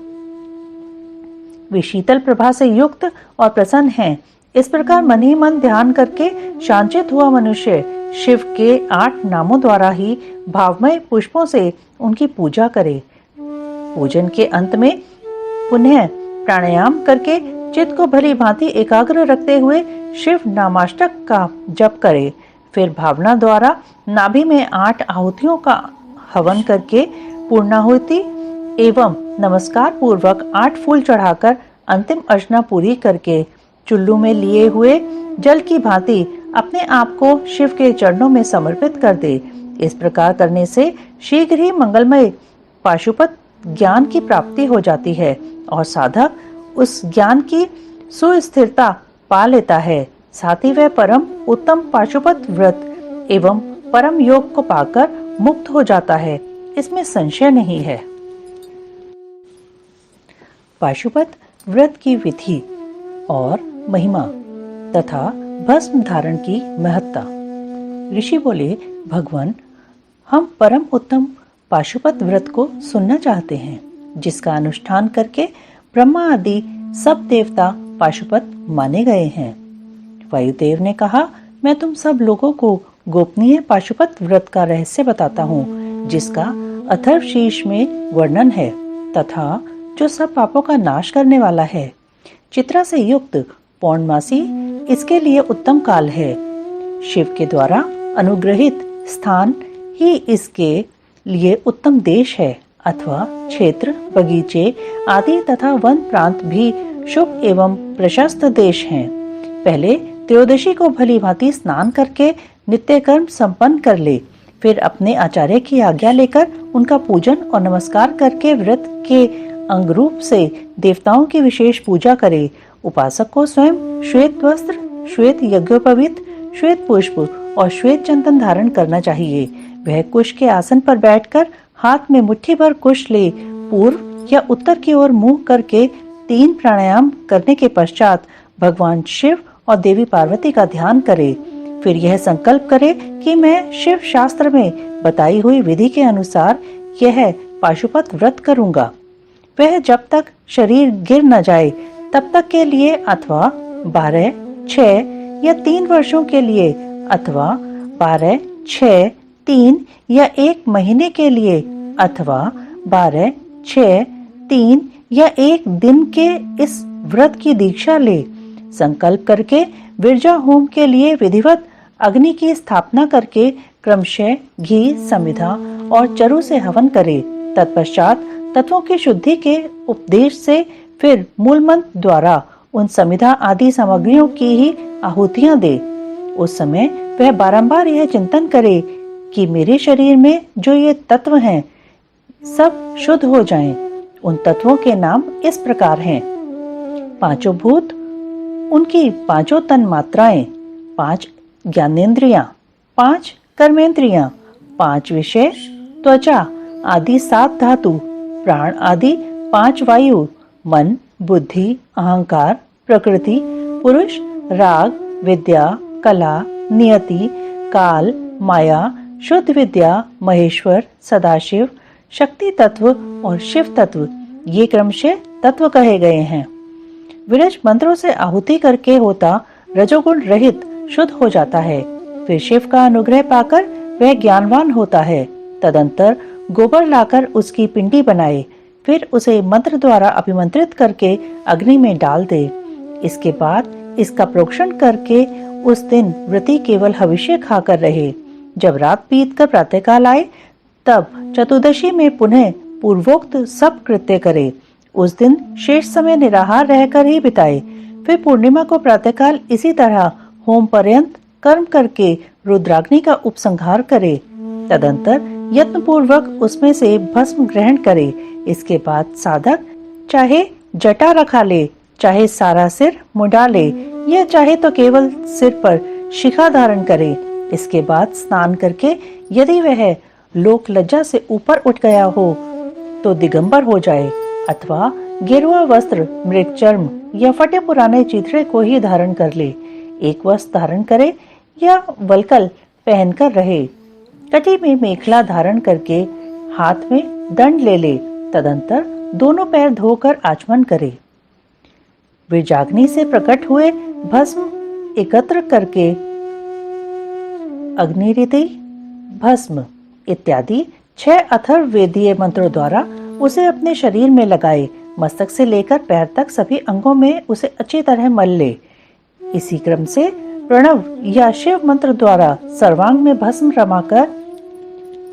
वे शीतल प्रभा से युक्त और प्रसन्न हैं। इस प्रकार मन ही मन ध्यान करके शांचित हुआ मनुष्य शिव के 8 नामों द्वारा ही भावमय पुष्पों से उनकी पूजा करे। पूजन के अंत में पुनः प्राणायाम करके चित्त को भली भांति एकाग्र रखते हुए शिव नामाष्टक का जप करे। फिर भावना द्वारा नाभि में 8 आहुतियों का हवन करके पूर्णाहुति एवं नमस्कार पूर्वक 8 फूल चढ़ाकर अंतिम अर्चना पूरी करके चुल्लू में लिए हुए जल की भांति अपने आप को शिव के चरणों में समर्पित कर दे। इस प्रकार करने से शीघ्र ही मंगलमय पाशुपत ज्ञान की प्राप्ति हो जाती है और साधक उस ज्ञान की सुस्थिरता पा लेता है। साथ ही वह परम उत्तम पाशुपत व्रत एवं परम योग को पाकर मुक्त हो जाता है, इसमें संशय नहीं है। पाशुपत व्रत की विधि और महिमा तथा भस्म धारण की महत्ता। ऋषि बोले, भगवान, हम परम उत्तम पाशुपत व्रत को सुनना चाहते हैं, जिसका अनुष्ठान करके ब्रह्मा आदि सब देवता पाशुपत माने गए हैं। वायुदेव ने कहा, मैं तुम सब लोगों को गोपनीय पाशुपत व्रत का रहस्य बताता हूँ, जिसका अथर्वशीर्ष में वर्णन है तथा जो सब पापों का नाश करने वाला है। चित्रा से युक्त पौर्णमासी इसके लिए उत्तम काल है। शिव के द्वारा अनुग्रहित स्थान ही इसके लिए उत्तम देश है अथवा क्षेत्र, बगीचे आदि तथा वन प्रांत भी शुभ एवं प्रशस्त देश हैं। पहले त्रयोदशी को भली भांति स्नान करके नित्य कर्म संपन्न कर ले, फिर अपने आचार्य की आज्ञा लेकर उनका पूजन और नमस्कार करके व्रत के अंग रूप से देवताओं की विशेष पूजा करे। उपासक को स्वयं श्वेत वस्त्र, श्वेत यज्ञोपवीत, श्वेत पुष्प और श्वेत चंदन धारण करना चाहिए। वह कुश के आसन पर बैठकर हाथ में मुट्ठी भर कुश ले पूर्व या उत्तर की ओर मुंह करके 3 प्राणायाम करने के पश्चात भगवान शिव और देवी पार्वती का ध्यान करे। फिर यह संकल्प करे कि मैं शिव शास्त्र में बताई हुई विधि के अनुसार यह पाशुपत व्रत करूंगा। वह जब तक शरीर गिर न जाए तब तक के लिए अथवा 12, 6 या 3 वर्षों के लिए अथवा 12, 6, 3 या 1 महीने के लिए अथवा 12, 6, 3 या 1 दिन के इस व्रत की दीक्षा ले। संकल्प करके विरजा होम के लिए विधिवत अग्नि की स्थापना करके क्रमशः घी, समिधा और चरु से हवन करे। तत्पश्चात तत्वों की शुद्धि के उपदेश से फिर मूल मंत्र द्वारा उन समिधा आदि सामग्रियों की ही आहुतियां दे। उस समय वह बारंबार यह चिंतन करे कि मेरे शरीर में जो ये तत्व हैं सब शुद्ध हो जाएं। उन तत्वों के नाम इस प्रकार हैं: 5 भूत, उनकी 5 तन मात्राएं, 5 ज्ञानेंद्रियां, 5 कर्मेंद्रियां, 5 विषय, त्वचा आदि 7 धातु, प्राण आदि 5 वायु, मन, बुद्धि, अहंकार, प्रकृति, पुरुष, राग, विद्या, कला, नियति, काल, माया, शुद्ध विद्या, महेश्वर, सदाशिव, शक्ति तत्व और शिव तत्व, ये क्रमशः तत्व कहे गए हैं। विरज मंत्रों से आहुति करके होता रजोगुण रहित शुद्ध हो जाता है। फिर शिव का अनुग्रह पाकर वह ज्ञानवान होता है। तदंतर गोबर लाकर उसकी पिंडी बनाए, फिर उसे मंत्र द्वारा अभिमंत्रित करके अग्नि में डाल दे। इसके बाद इसका प्रोक्षण करके उस दिन व्रती केवल हविष्य खाकर रहे। जब रात बीत कर प्रातःकाल आए तब चतुर्दशी में पुनः पूर्वोक्त सब कृत्य करे। उस दिन शेष समय निराहार रहकर ही बिताए। फिर पूर्णिमा को प्रातःकाल इसी तरह होम पर्यंत कर्म करके रुद्राग्नि का उपसंहार करे। तदंतर यत्न पूर्वक उसमें से भस्म ग्रहण करे। इसके बाद साधक चाहे जटा रखा ले, चाहे सारा सिर मुंडा ले या चाहे तो केवल सिर पर शिखा धारण करे। इसके बाद स्नान करके यदि वह लोक लज्जा से ऊपर उठ गया हो तो दिगंबर हो जाए अथवा गेरुआ वस्त्र, मृगचर्म या फटे पुराने चिथड़े को ही धारण कर ले। एक वस्त्र धारण करे या वल्कल पहनकर रहे। कटी में मेखला धारण करके हाथ में दंड ले ले। तदंतर दोनों पैर धोकर आचमन करे। विरजाग्नि से प्रकट हुए भस्म एकत्र करके अग्निरिति, भस्म इत्यादि 6 अथर्ववेदीय मंत्रों द्वारा उसे अपने शरीर में लगाए मस्तक से लेकर पैर तक सभी अंगों में उसे अच्छी तरह मल ले। इसी क्रम से प्रणव या शिव मंत्र द्वारा सर्वांग में भस्म रमाकर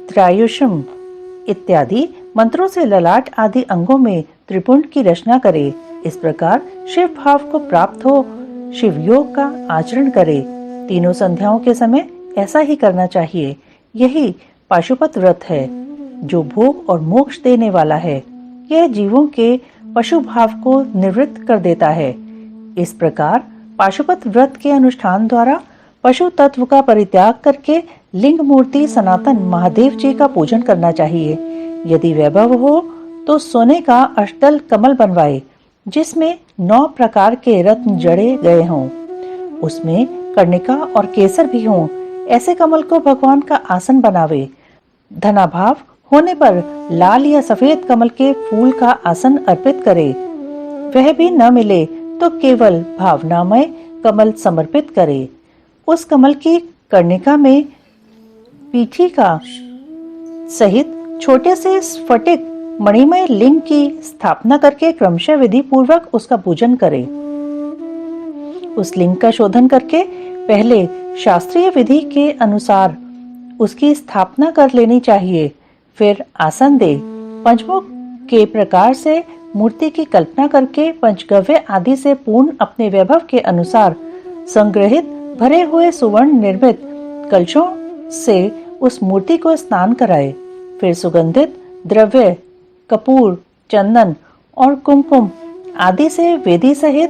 त्रायुषम इत्यादि मंत्रों से ललाट आदि अंगों में त्रिपुंड की रचना करे। इस प्रकार शिव भाव को प्राप्त हो शिव योग का आचरण करे। तीनों संध्याओं के समय ऐसा ही करना चाहिए। यही पाशुपत व्रत है जो भोग और मोक्ष देने वाला है। यह जीवों के पशु भाव को निवृत्त कर देता है। इस प्रकार पाशुपत व्रत के अनुष्ठान द्वारा पशु तत्व का परित्याग करके लिंग मूर्ति सनातन महादेव जी का पूजन करना चाहिए। यदि वैभव हो तो सोने का अष्टदल कमल बनवाए जिसमें 9 प्रकार के रत्न जड़े गए हों, उसमें कर्णिका और केसर भी हों। ऐसे कमल को भगवान का आसन बनावे। धनाभाव होने पर लाल या सफेद कमल के फूल का आसन अर्पित करे। वह भी न मिले तो केवल भावनामय कमल समर्पित करे। उस कमल की कर्णिका में पीठिका सहित छोटे से स्फटिक मणिमय लिंग की स्थापना करके क्रमशः विधि पूर्वक उसका पूजन करे। उस लिंग का शोधन करके पहले शास्त्रीय विधि के अनुसार उसकी स्थापना कर लेनी चाहिए। फिर आसन दे। पंचमुख के प्रकार से मूर्ति की कल्पना करके पंचगव्य आदि से पूर्ण अपने वैभव के अनुसार संग्रहित भरे हुए सुवर्ण निर्मित कलशों से उस मूर्ति को स्नान कराए। फिर सुगंधित द्रव्य कपूर, चंदन और कुमकुम आदि से वेदी सहित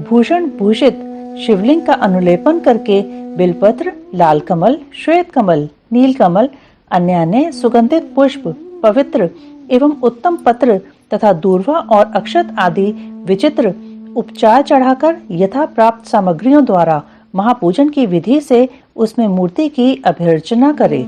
भूषण भूषित शिवलिंग का अनुलेपन करके बिलपत्र, लाल कमल, श्वेत कमल, नील कमल, अन्य सुगंधित पुष्प, पवित्र एवं उत्तम पत्र तथा दूर्वा और अक्षत आदि विचित्र उपचार चढ़ाकर यथा प्राप्त सामग्रियों द्वारा महापूजन की विधि से उसमें मूर्ति की अभ्यर्चना करे।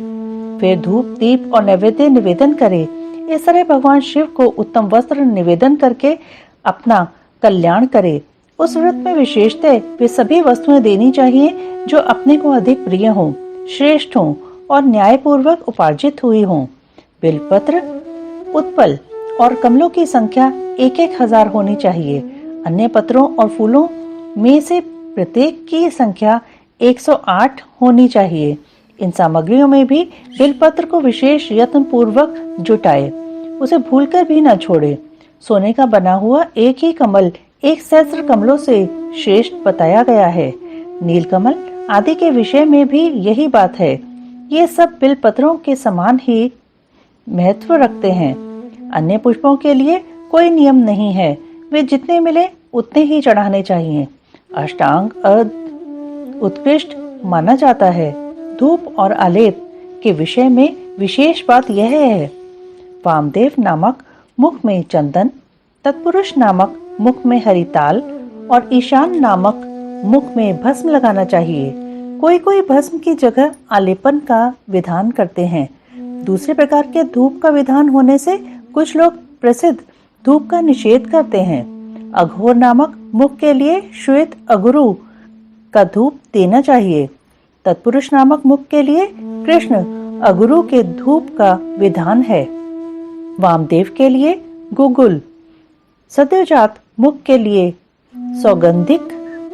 फिर धूप, दीप और नैवेद्य निवेदन करे। इस तरह भगवान शिव को उत्तम वस्त्र निवेदन करके अपना कल्याण करे। उस व्रत में विशेषतः वे सभी वस्तुएं देनी चाहिए जो अपने को अधिक प्रिय हों, श्रेष्ठ हों और न्यायपूर्वक उपार्जित हुई हों। बिलपत्र, उत्पल और कमलों की संख्या 1,000 होनी चाहिए। अन्य पत्रों और फूलों में से प्रत्येक की संख्या 108 होनी चाहिए। इन सामग्रियों में भी बिलपत्र को विशेष यत्न पूर्वक जुटाए, उसे भूलकर भी न छोड़े। सोने का बना हुआ एक ही कमल 1 सहस्त्र कमलों से श्रेष्ठ बताया गया है। नीलकमल आदि के विषय में भी यही बात है। ये सब बिलपत्रों के समान ही महत्व रखते हैं। अन्य पुष्पों के लिए कोई नियम नहीं है, वे जितने मिले उतने ही चढ़ाने चाहिए। अष्टांग उत्कृष्ट माना जाता है। धूप और आलेप के विषय में विशेष बात यह है, वामदेव नामक मुख में चंदन, तत्पुरुष नामक मुख में हरिताल और ईशान नामक मुख में भस्म लगाना चाहिए। कोई कोई भस्म की जगह आलेपन का विधान करते हैं। दूसरे प्रकार के धूप का विधान होने से कुछ लोग प्रसिद्ध धूप का निषेध करते हैं। अघोर नामक मुख के लिए श्वेत अगुरु का धूप देना चाहिए। तत्पुरुष नामक मुख के लिए कृष्ण अगुरु के धूप का विधान है। वामदेव के लिए गुगुल, सद्योजात मुख के लिए सौगंधिक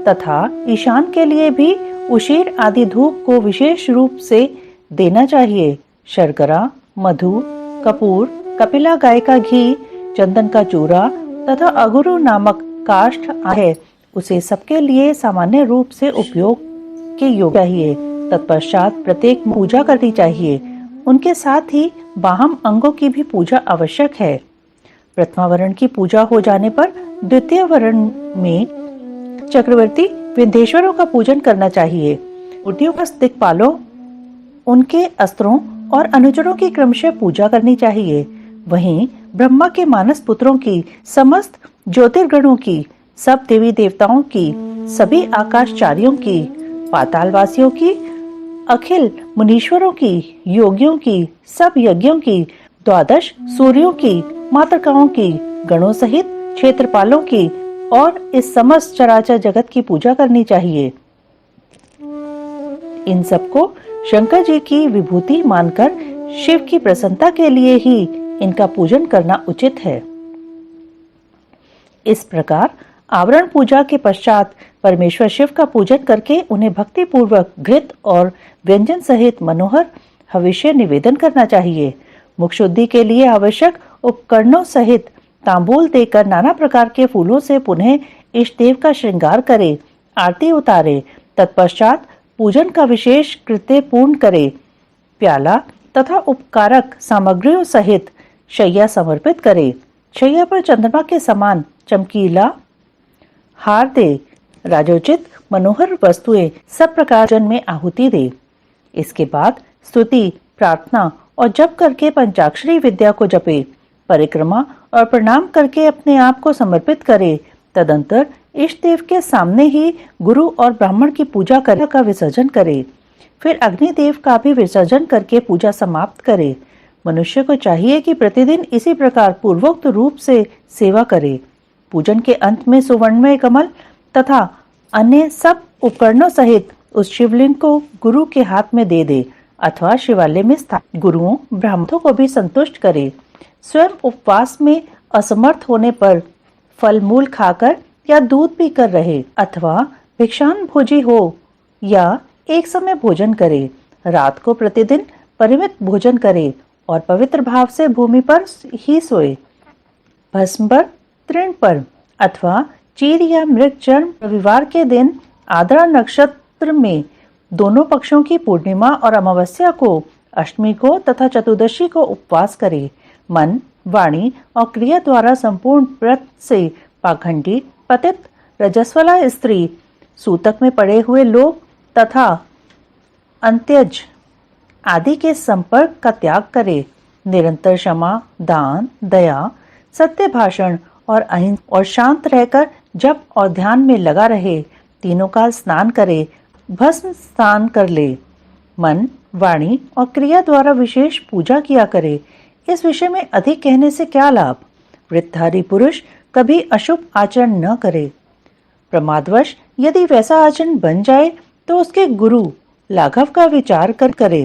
तथा ईशान के लिए भी उशीर आदि धूप को विशेष रूप से देना चाहिए। शर्करा, मधु, कपूर, कपिला गाय का घी, चंदन का चूरा तथा अगुरु नामक काष्ठ है, उसे सबके लिए सामान्य रूप से उपयोग के योग्य चाहिए। तत्पश्चात प्रत्येक पूजा करनी चाहिए। उनके साथ ही बाहम अंगों की भी पूजा आवश्यक है। प्रथमा वर्ण की पूजा हो जाने पर द्वितीय वर्ण में चक्रवर्ती विंध्येश्वरों का पूजन करना चाहिए। मूर्तियों का दिक्पालों, उनके अस्त्रों और अनुचरों की क्रमशः पूजा करनी चाहिए। वहीं ब्रह्मा के मानस पुत्रों की, समस्त ज्योतिर्गणों की, सब देवी देवताओं की, सभी आकाशचारियों की, पातालवासियों की, अखिल मुनीश्वरों की, योगियों की, सब यज्ञों की, 12 सूर्यों की, मातृकाओं की, गणों सहित क्षेत्रपालों की और इस समस्त चराचर जगत की पूजा करनी चाहिए। इन सबको शंकर जी की विभूति मानकर शिव की प्रसन्नता के लिए ही इनका पूजन करना उचित है। इस प्रकार आवरण पूजा के पश्चात परमेश्वर शिव का पूजन करके उन्हें भक्ति पूर्वक घृत और व्यंजन सहित मनोहर हविष्य निवेदन करना चाहिए। मुख शुद्धि के लिए आवश्यक उपकरणों सहित तांबूल देकर नाना प्रकार के फूलों से पुनः इष्ट देव का श्रृंगार करे, आरती उतारे, तत्पश्चात पूजन का विशेष कृत्य पूर्ण करे, प्याला तथा उपकारक सामग्रियों सहित शैया समर्पित करे, शैया पर चंद्रमा के समान चमकीला हार दे, राजोचित मनोहर वस्तुएं सब प्रकार जन में आहुति दे। इसके बाद स्तुति, प्रार्थना और जप करके पंचाक्षरी विद्या को जपे, परिक्रमा और प्रणाम करके अपने आप को समर्पित करे। तदंतर इष्ट देव के सामने ही गुरु और ब्राह्मण की पूजा कर का विसर्जन करे। फिर अग्निदेव का भी विसर्जन करके पूजा समाप्त करे। मनुष्य को चाहिए कि प्रतिदिन इसी प्रकार पूर्वोक्त रूप से सेवा करे। पूजन के अंत में सुवर्णमय कमल तथा अन्य सब उपकरणों सहित उस शिवलिंग को गुरु के हाथ में दे दे अथवा शिवालय में स्थापित गुरुओं ब्राह्मणों को भी संतुष्ट करे। स्वयं उपवास में असमर्थ होने पर फल मूल खाकर या दूध पीकर रहे अथवा भिक्षान भोजी हो या एक समय भोजन करे। रात को प्रतिदिन परिमित भोजन करे और पवित्र भाव से भूमि पर ही सोए। भस्म पर, तृण पर अथवा चीर या मृग चर्म रविवार के दिन आद्रा नक्षत्र में दोनों पक्षों की पूर्णिमा और अमावस्या को, अष्टमी को तथा चतुर्दशी को उपवास करे। मन, वाणी और क्रिया द्वारा संपूर्ण व्रत से पाखंडी, पतित, रजस्वला स्त्री, सूतक में पड़े हुए लोग तथा अंत्यज आदि के संपर्क का त्याग करे। निरंतर क्षमा, दान, दया, सत्य भाषण और अहिंसा और शांत रहकर जप और ध्यान में लगा रहे। तीनों काल स्नान करे, भस्म स्नान कर ले। मन, वाणी और क्रिया द्वारा विशेष पूजा किया करे। इस विषय में अधिक कहने से क्या लाभ। वृद्धधारी पुरुष कभी अशुभ आचरण न करे। प्रमादवश यदि वैसा आचरण बन जाए तो उसके गुरु लाघव का विचार कर करे।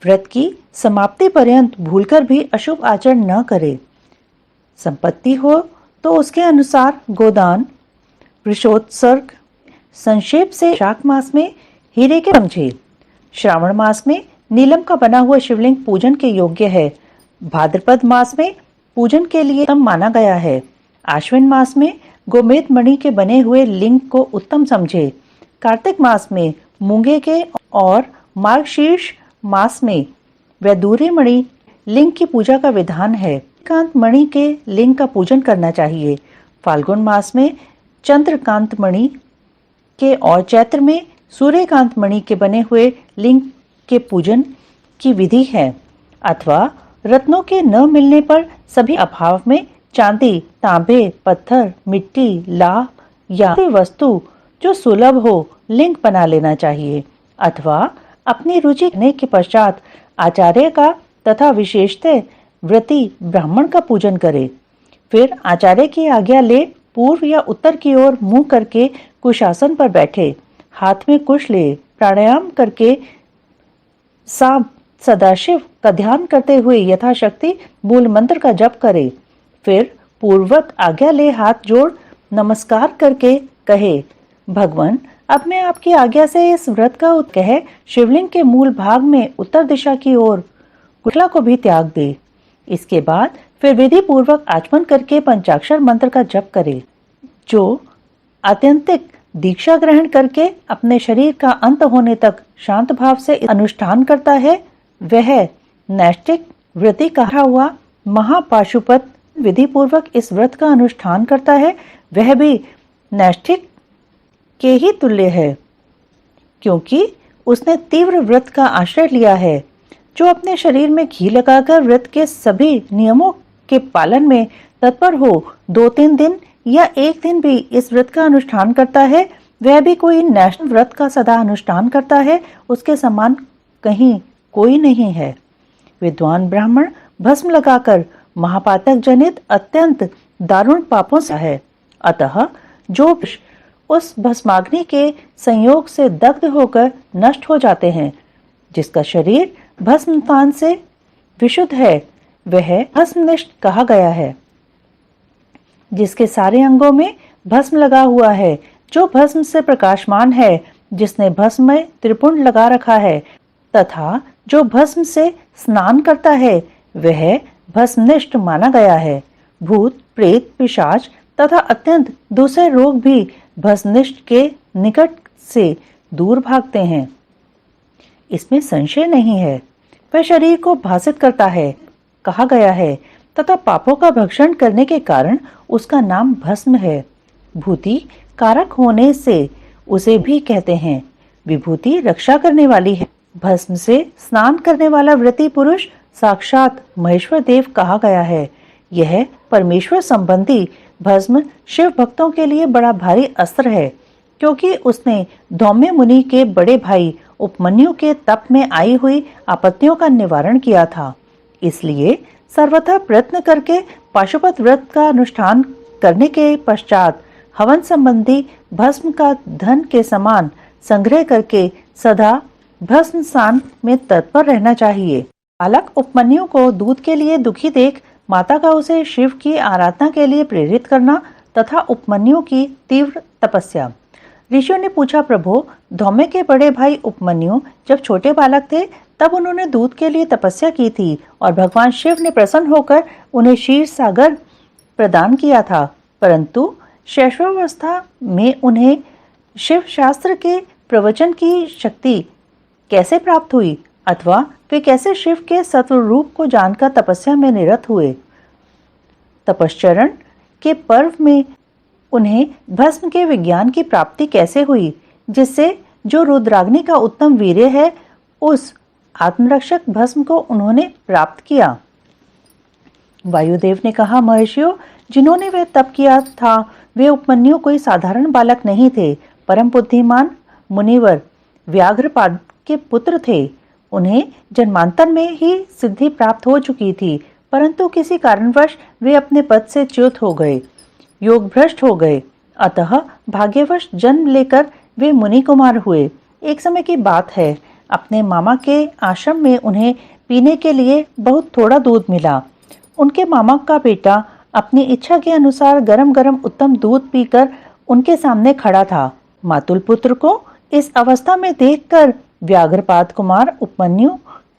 व्रत की समाप्ति पर्यंत भूलकर भी अशुभ आचरण न करे। संपत्ति हो तो उसके अनुसार गोदान, वृषोत्सर्ग, संक्षेप से शाक मास में हीरे के समझे। श्रावण मास में नीलम का बना हुआ शिवलिंग पूजन के योग्य है। भाद्रपद मास में पूजन के लिए उत्तम माना गया है। आश्विन मास में गोमेद मणि के बने हुए लिंग को उत्तम समझे। कार्तिक मास में मूंगे के और मार्गशीर्ष मास में वैदूर्य मणि लिंग की पूजा का विधान है। कांत मणि के लिंग का पूजन करना चाहिए। फाल्गुन मास में चंद्रकांत मणि के और चैत्र में सूर्यकांत मणि के बने हुए लिंग के पूजन की विधि है। अथवा रत्नों के न मिलने पर सभी अभाव में चांदी, तांबे, पत्थर, मिट्टी, लाह या वस्तु जो सुलभ हो लिंग बना लेना चाहिए। अथवा अपनी रुचि करने के पश्चात आचार्य का तथा विशेषतः व्रती ब्राह्मण का पूजन करे। फिर आचार्य की आज्ञा ले पूर्व या उत्तर की ओर मुंह करके कुशासन पर बैठे, हाथ में कुश ले, प्राणायाम करके सदाशिव का ध्यान करते हुए यथाशक्ति मूल मंत्र का जप करे। फिर पूर्ववत आज्ञा ले हाथ जोड़ नमस्कार करके कहे, भगवान अब मैं आपकी आज्ञा से इस व्रत का कह शिवलिंग के मूल भाग में उत्तर दिशा की ओर कुशला को भी त्याग दे। इसके बाद फिर विधि पूर्वक आचमन करके पंचाक्षर मंत्र का जप करे। जो आत्यंतिक दीक्षा ग्रहण करके अपने शरीर का अंत होने तक शांत भाव से अनुष्ठान करता है, वह नैष्ठिक व्रति कहा हुआ महापाशुपत विधि पूर्वक इस व्रत का अनुष्ठान करता है, वह भी नैष्ठिक के ही तुल्य है, क्योंकि उसने तीव्र व्रत का आश्रय लिया है। जो अपने शरीर में घी लगाकर व्रत के सभी नियमों के पालन में तत्पर हो, 2-3 दिन या एक दिन भी इस व्रत का अनुष्ठान करता है, वह भी कोई नैष्ठिक व्रत का सदा अनुष्ठान करता है, उसके समान कहीं कोई नहीं है। विद्वान ब्राह्मण भस्म लगाकर महापातक जनित अत्यंत दारुण पापों से है। अतः जो उस भस्माग्नि के संयोग से दग्ध होकर नष्ट हो जाते हैं, जिसका शरीर भस्मपान से विशुद्ध है, वह भस्मनिष्ठ कहा गया है। जिसके सारे अंगों में भस्म लगा हुआ है, जो भस्म से प्रकाशमान है, जिसने भस्म में त्रिपुंड लगा रखा है, तथा जो भस्म से स्नान करता है वह भस्मनिष्ठ माना गया है। भूत, प्रेत, पिशाच तथा अत्यंत दूसरे रोग भी भस्मनिष्ठ के निकट से दूर भागते हैं, इसमें संशय नहीं है। वह शरीर को भासित करता है, कहा गया है, तथा पापों का भक्षण करने के कारण उसका नाम भस्म है। भूति कारक होने से उसे भी कहते हैं। विभूति रक्षा करने वाली है। भस्म से स्नान करने वाला व्रती पुरुष साक्षात महेश्वर देव कहा गया है। यह परमेश्वर संबंधी भस्म शिव भक्तों के लिए बड़ा भारी अस्त्र है, क्योंकि उसने धौम्य मुनि के बड़े भाई उपमन्यु के तप में आई हुई आपत्तियों का निवारण किया था। इसलिए सर्वथा प्रयत्न करके पाशुपत व्रत का अनुष्ठान करने के पश्चात हवन संबंधी भस्म का धन के समान संग्रह करके सदा भस्म स्नान में तत्पर रहना चाहिए। बालक उपमन्यु को दूध के लिए दुखी देख माता का उसे शिव की आराधना के लिए प्रेरित करना तथा उपमन्यु की तीव्र तपस्या। ऋषियों ने पूछा, प्रभु, धौम्य के बड़े भाई उपमन्यु जब छोटे बालक थे तब उन्होंने दूध के लिए तपस्या की थी और भगवान शिव ने प्रसन्न होकर उन्हें क्षीर सागर प्रदान किया था, परंतु शैशवावस्था में उन्हें शिव शास्त्र के प्रवचन की शक्ति कैसे प्राप्त हुई अथवा वे कैसे शिव के सत्व रूप को जानकर तपस्या में निरत हुए। तपश्चरण के पर्व में उन्हें भस्म के विज्ञान की प्राप्ति कैसे हुई, जिससे जो रुद्राग्नि का उत्तम वीर्य है उस आत्मरक्षक भस्म को उन्होंने प्राप्त किया। वायुदेव ने कहा, महर्षियों, जिन्होंने वह तप किया था वे उपमन्यु कोई साधारण बालक नहीं थे, परम बुद्धिमान मुनिवर व्याघ्रपाद के पुत्र थे। उन्हें जन्मांतर में ही सिद्धि प्राप्त हो चुकी थी, परंतु किसी कारणवश वे अपने पद से च्युत हो गए, योग भ्रष्ट हो गए, अतः भाग्यवश जन्म लेकर वे मुनि कुमार हुए। एक समय की बात है, अपने मामा के आश्रम में उन्हें पीने के लिए बहुत थोड़ा दूध मिला। उनके मामा का बेटा अपनी इच्छा के अनुसार गरम गरम उत्तम दूध पीकर उनके सामने खड़ा था। मातुल पुत्र को इस अवस्था में देखकर व्याघ्रपाद कुमार उपमन्यु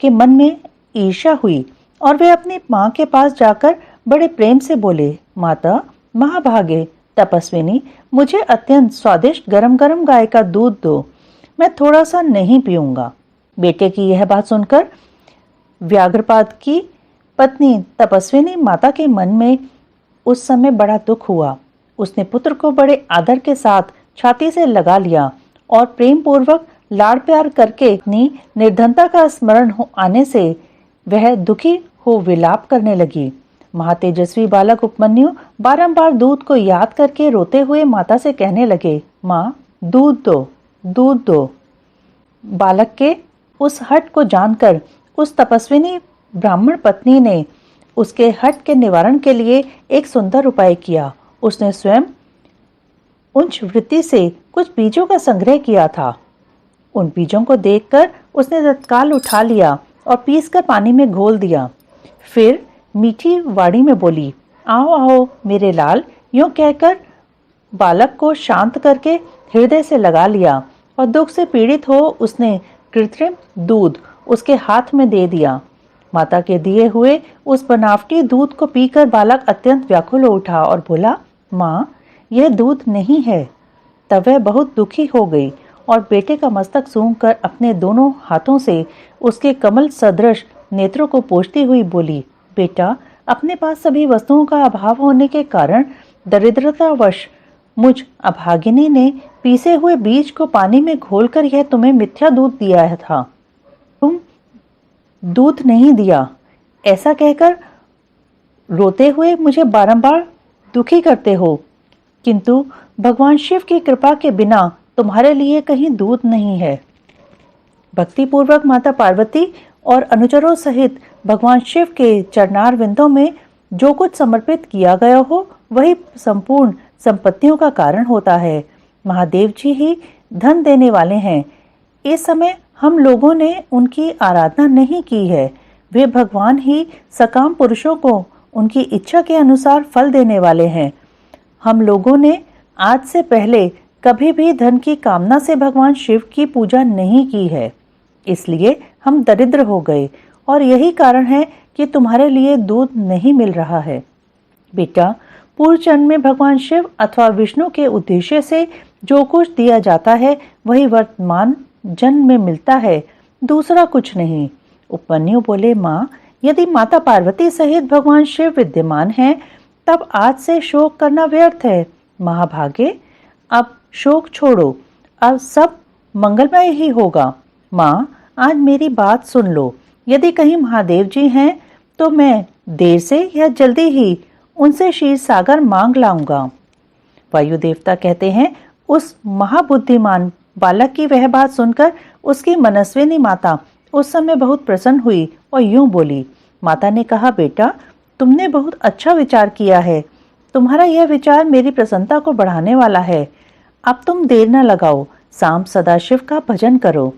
के मन में ईर्ष्या हुई और वे अपनी माँ के पास जाकर बड़े प्रेम से बोले, माता, महाभागे, तपस्विनी, मुझे अत्यंत स्वादिष्ट गरम गरम गाय का दूध दो, मैं थोड़ा सा नहीं पीऊंगा। बेटे की यह बात सुनकर व्याघ्रपाद की पत्नी तपस्विनी माता के मन में उस समय बड़ा दुख हुआ। उसने पुत्र को बड़े आदर के साथ छाती से लगा लिया और प्रेम पूर्वक लाड़ प्यार करके अपनी निर्धनता का स्मरण आने से वह दुखी हो विलाप करने लगी। महातेजस्वी बालक उपमन्यु बारंबार दूध को याद करके रोते हुए माता से कहने लगे, माँ, दूध दो, दूध दो। बालक के उस हठ को जानकर उस तपस्विनी ब्राह्मण पत्नी ने उसके हठ के निवारण के लिए एक सुंदर उपाय किया। उसने स्वयं उच्च वृत्ति से कुछ बीजों का संग्रह किया था। उन बीजों को देखकर उसने तत्काल उठा लिया और पीसकर पानी में घोल दिया। फिर मीठी वाणी में बोली, आओ आओ मेरे लाल। यूं कहकर बालक को शांत करके हृदय से लगा लिया और दुख से पीड़ित हो उसने कृत्रिम दूध उसके हाथ में दे दिया। माता के दिए हुए उस बनावटी दूध को पीकर बालक अत्यंत व्याकुल हो उठा और बोला, माँ, यह दूध नहीं है। तब वह बहुत दुखी हो गई और बेटे का मस्तक सूंघकर अपने दोनों हाथों से उसके कमल सदृश नेत्रों को पोंछती हुई बोली, बेटा, अपने पास सभी वस्तुओं का अभाव होने के कारण दरिद्रतावश मुझ अभागिनी ने पीसे हुए बीज को पानी में घोलकर यह तुम्हें मिथ्या दूध दिया था। तुम दूध नहीं दिया, ऐसा कहकर रोते हुए मुझे बारंबार दुखी करते हो, किंतु भगवान शिव की कृपा के बिना तुम्हारे लिए कहीं दूध नहीं है। भक्ति पूर्वक माता पार्वती और अनुचरों सहित भगवान शिव के चरणार विंदों में जो कुछ समर्पित किया गया हो वही संपूर्ण संपत्तियों का कारण होता है। महादेव जी ही धन देने वाले हैं। इस समय हम लोगों ने उनकी आराधना नहीं की है। वे भगवान ही सकाम पुरुषों को उनकी इच्छा के अनुसार फल देने वाले हैं। हम लोगों ने आज से पहले कभी भी धन की कामना से भगवान शिव की पूजा नहीं की है, इसलिए हम दरिद्र हो गए और यही कारण है कि तुम्हारे लिए दूध नहीं मिल रहा है। बेटा, पूर्व जन्म में भगवान शिव अथवा विष्णु के उद्देश्य से जो कुछ दिया जाता है वही वर्तमान जन्म में मिलता है, दूसरा कुछ नहीं। उपमन्यु बोले, माँ, यदि माता पार्वती सहित भगवान शिव विद्यमान हैं, तब आज से शोक करना व्यर्थ है। महाभागे, अब शोक छोड़ो, अब सब मंगलमय ही होगा। माँ, आज मेरी बात सुन लो। यदि कहीं महादेव जी हैं तो मैं देर से या जल्दी ही उनसे क्षीर सागर मांग लाऊंगा। वायु देवता कहते हैं, उस महाबुद्धिमान बालक की वह बात सुनकर उसकी मनस्विनी माता उस समय बहुत प्रसन्न हुई और यूं बोली। माता ने कहा, बेटा, तुमने बहुत अच्छा विचार किया है। तुम्हारा यह विचार मेरी प्रसन्नता को बढ़ाने वाला है। अब तुम देर न लगाओ, शाम सदाशिव का भजन करो।